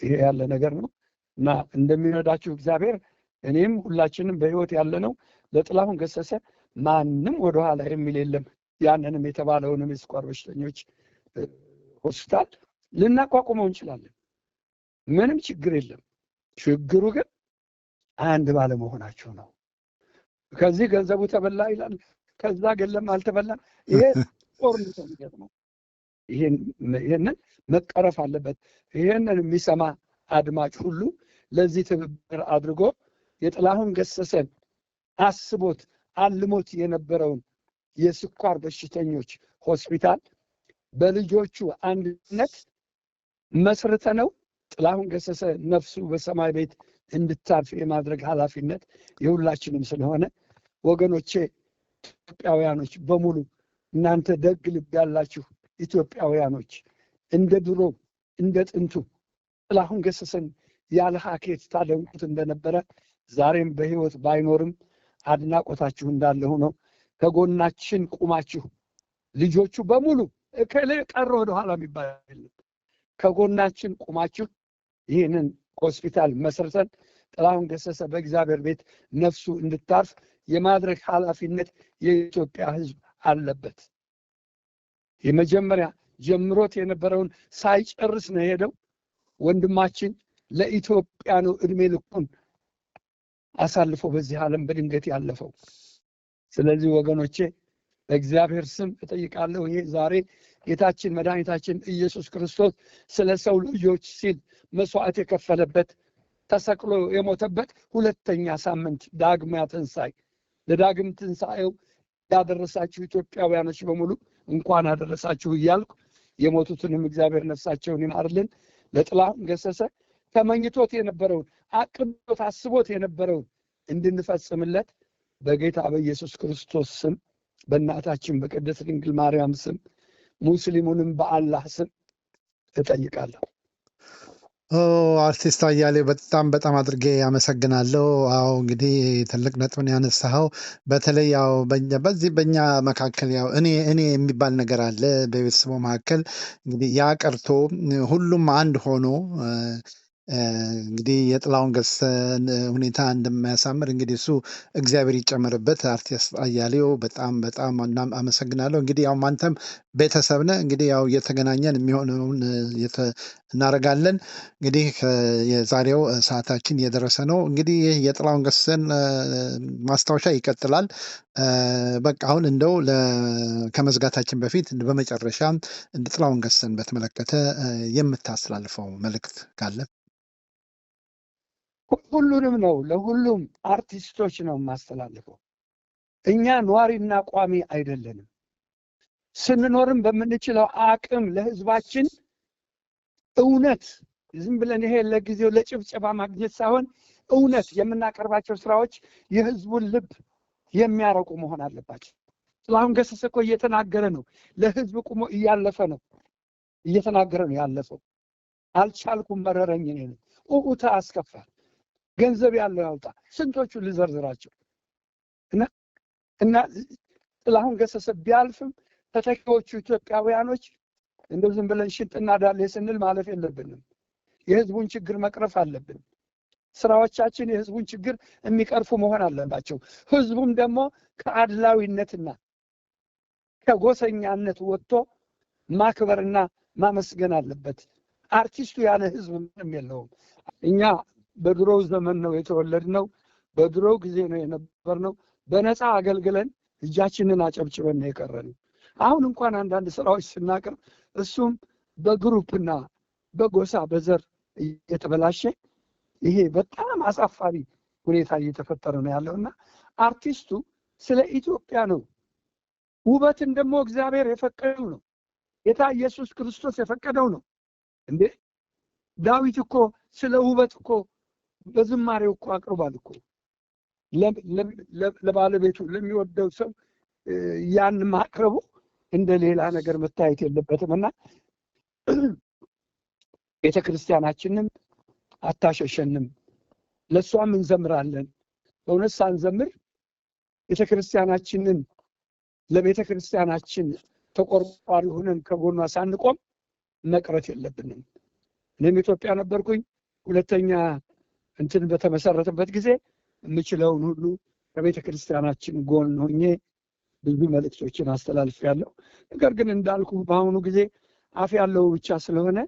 ይሄ ያለ ነገር ነው እና እንደሚረዳችሁ እግዚአብሔር እኔም ሁላችንም በህይወት ያለነው ለጥላሁን ገሰሰ ማንም ወደኋላ የሚል የለም። ያንንም የተባለውንም የስኳር በሽተኞች ሆስፒታል ልናቋቁመው እንችላለን። ምንም ችግር የለም። ችግሩ ግን አንድ ባለመሆናቸው ነው። ከዚህ ገንዘቡ ተበላ ይላል፣ ከዛ ገለም አልተበላም። ይሄ ጦርነት ነው። ይሄንን መቀረፍ አለበት። ይሄንን የሚሰማ አድማጭ ሁሉ ለዚህ ትብብር አድርጎ የጥላሁን ገሰሰን አስቦት አልሞት የነበረውን የስኳር በሽተኞች ሆስፒታል በልጆቹ አንድነት መስርተ ነው ጥላሁን ገሰሰ ነፍሱ በሰማይ ቤት እንድታርፍ የማድረግ ኃላፊነት የሁላችንም ስለሆነ ወገኖቼ ኢትዮጵያውያኖች በሙሉ እናንተ ደግ ልብ ያላችሁ ኢትዮጵያውያኖች እንደ ድሮ እንደ ጥንቱ ጥላሁን ገሰሰን ያለ ሀኬት ታደንቁት እንደነበረ ዛሬም በህይወት ባይኖርም አድናቆታችሁ እንዳለ ሆኖ ከጎናችን ቁማችሁ ልጆቹ በሙሉ እከሌ ቀረ ወደኋላ የሚባል ከጎናችን ቁማችሁ ይህንን ሆስፒታል መስርተን ጥላሁን ገሰሰ በእግዚአብሔር ቤት ነፍሱ እንድታርፍ የማድረግ ኃላፊነት የኢትዮጵያ ሕዝብ አለበት። የመጀመሪያ ጀምሮት የነበረውን ሳይጨርስ ነው ሄደው። ወንድማችን ለኢትዮጵያ ነው እድሜ ልኩን አሳልፎ በዚህ ዓለም በድንገት ያለፈው። ስለዚህ ወገኖቼ በእግዚአብሔር ስም እጠይቃለሁ። ይሄ ዛሬ ጌታችን መድኃኒታችን ኢየሱስ ክርስቶስ ስለ ሰው ልጆች ሲል መስዋዕት የከፈለበት ተሰቅሎ የሞተበት ሁለተኛ ሳምንት ዳግሚያ ትንሣኤ፣ ለዳግም ትንሣኤው ያደረሳችሁ ኢትዮጵያውያኖች በሙሉ እንኳን አደረሳችሁ እያልኩ የሞቱትንም እግዚአብሔር ነፍሳቸውን ይማርልን። ለጥላሁን ገሰሰ ተመኝቶት የነበረውን አቅዶት አስቦት የነበረውን እንድንፈጽምለት በጌታ በኢየሱስ ክርስቶስ ስም በእናታችን በቅድስት ድንግል ማርያም ስም ሙስሊሙንም በአላህ ስም እጠይቃለሁ። አርቲስት አያሌው በጣም አድርጌ ያመሰግናለሁ። አዎ እንግዲህ ትልቅ ነጥብን ያነሳኸው በተለይ ያው በኛ መካከል ያው እኔ የሚባል ነገር አለ በቤተሰቡ መካከል እንግዲህ ያ ቀርቶ ሁሉም አንድ ሆኖ እንግዲህ የጥላሁን ገሰሰን ሁኔታ እንደማያሳምር እንግዲህ እሱ እግዚአብሔር ይጨመርበት። አርቲስት አያሌው በጣም አመሰግናለሁ። እንግዲህ ያው አንተም ቤተሰብ ነህ። እንግዲህ ያው እየተገናኘን የሚሆነውን እናደርጋለን። እንግዲህ የዛሬው ሰዓታችን እየደረሰ ነው። እንግዲህ ይህ የጥላሁን ገሰሰን ማስታወሻ ይቀጥላል። በቃ አሁን እንደው ከመዝጋታችን በፊት በመጨረሻ ጥላሁን ገሰሰን በተመለከተ የምታስተላልፈው መልእክት ካለ? ሁሉንም ነው፣ ለሁሉም አርቲስቶች ነው የማስተላልፈው። እኛ ኗሪና ቋሚ አይደለንም። ስንኖርም በምንችለው አቅም ለህዝባችን እውነት ዝም ብለን ይሄ ለጊዜው ለጭብጨባ ማግኘት ሳይሆን እውነት የምናቀርባቸው ስራዎች የህዝቡን ልብ የሚያረቁ መሆን አለባቸው። ጥላሁን ገሰሰ እኮ እየተናገረ ነው፣ ለህዝብ ቁሞ እያለፈ ነው፣ እየተናገረ ነው ያለፈው። አልቻልኩም መረረኝ እኔ ነው ኡኡታ አስከፋል። ገንዘብ ያለው ያውጣ። ስንቶቹ ልዘርዝራቸው እና ጥላሁን ገሰሰ ቢያልፍም ተተኪዎቹ ኢትዮጵያውያኖች እንደው ዝም ብለን ሽንጥና ዳሌ ስንል ማለፍ የለብንም። የህዝቡን ችግር መቅረፍ አለብን። ስራዎቻችን የህዝቡን ችግር የሚቀርፉ መሆን አለባቸው። ህዝቡም ደግሞ ከአድላዊነትና ከጎሰኛነት ወጥቶ ማክበርና ማመስገን አለበት። አርቲስቱ ያለ ህዝብ ምንም የለውም። እኛ በድሮው ዘመን ነው የተወለድነው፣ በድሮው ጊዜ ነው የነበርነው። በነፃ አገልግለን እጃችንን አጨብጭበን ነው የቀረነው። አሁን እንኳን አንዳንድ ስራዎች ስናቀርብ እሱም በግሩፕና በጎሳ በዘር እየተበላሸ ይሄ በጣም አሳፋሪ ሁኔታ እየተፈጠረ ነው ያለውና አርቲስቱ ስለ ኢትዮጵያ ነው። ውበትን ደግሞ እግዚአብሔር የፈቀደው ነው። ጌታ ኢየሱስ ክርስቶስ የፈቀደው ነው። እንዴ ዳዊት እኮ ስለ ውበት እኮ በዝማሬው እኮ አቅርቧል እኮ ለባለቤቱ ለሚወደው ሰው ያን ማቅረቡ እንደ ሌላ ነገር መታየት የለበትምና ቤተክርስቲያናችንን አታሸሸንም፣ ለሷም እንዘምራለን። በእውነት ሳንዘምር ቤተክርስቲያናችንን ለቤተክርስቲያናችን ተቆርቋሪ ሆነን ከጎኗ ሳንቆም መቅረት የለብንም። እኔም ኢትዮጵያ ነበርኩኝ። ሁለተኛ እንትን በተመሰረተበት ጊዜ የምችለውን ሁሉ ከቤተክርስቲያናችን ጎን ሆኜ ብዙ መልእክቶችን አስተላልፌያለሁ። ነገር ግን እንዳልኩ በአሁኑ ጊዜ አፍ ያለው ብቻ ስለሆነ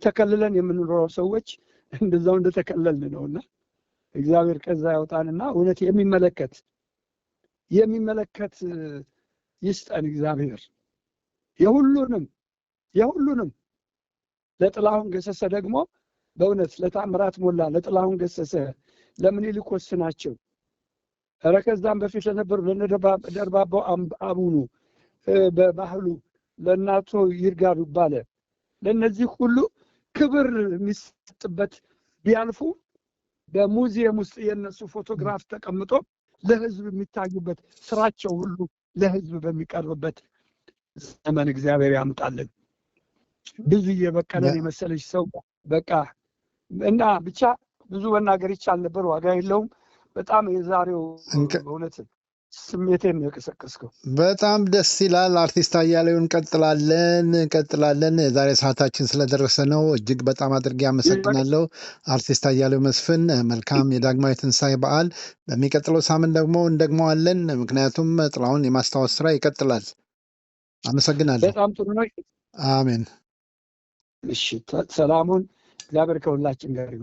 ተከልለን የምንኖረው ሰዎች እንደዛው እንደተከለልን ነውና እግዚአብሔር ከዛ ያውጣንና እውነት የሚመለከት ይስጠን እግዚአብሔር። የሁሉንም ለጥላሁን ገሰሰ ደግሞ በእውነት ለታምራት ሞላ፣ ለጥላሁን ገሰሰ፣ ለምኒልክ ወስናቸው፣ ኧረ ከዛም በፊት ለነበሩ ለነደርባባው አቡኑ፣ በባህሉ ለእናቶ ይርጋዱ ባለ ለነዚህ ሁሉ ክብር የሚሰጥበት ቢያልፉ በሙዚየም ውስጥ የነሱ ፎቶግራፍ ተቀምጦ ለህዝብ የሚታዩበት ስራቸው ሁሉ ለህዝብ በሚቀርብበት ዘመን እግዚአብሔር ያምጣልን። ብዙ የበቀለን የመሰለች ሰው በቃ እና ብቻ ብዙ መናገር ይቻል ነበር፣ ዋጋ የለውም። በጣም የዛሬው በእውነት ስሜቴን ነው የቀሰቀስከው። በጣም ደስ ይላል። አርቲስት አያሌው እንቀጥላለን። የዛሬ ሰዓታችን ስለደረሰ ነው። እጅግ በጣም አድርጌ አመሰግናለሁ አርቲስት አያሌው መስፍን። መልካም የዳግማዊ ትንሣኤ በዓል። በሚቀጥለው ሳምንት ደግሞ እንደግመዋለን፣ ምክንያቱም ጥላሁን የማስታወስ ስራ ይቀጥላል። አመሰግናለሁ። በጣም ጥሩ ነው። አሜን። እሺ፣ ሰላሙን እግዚአብሔር ከሁላችን ጋር ይሁን።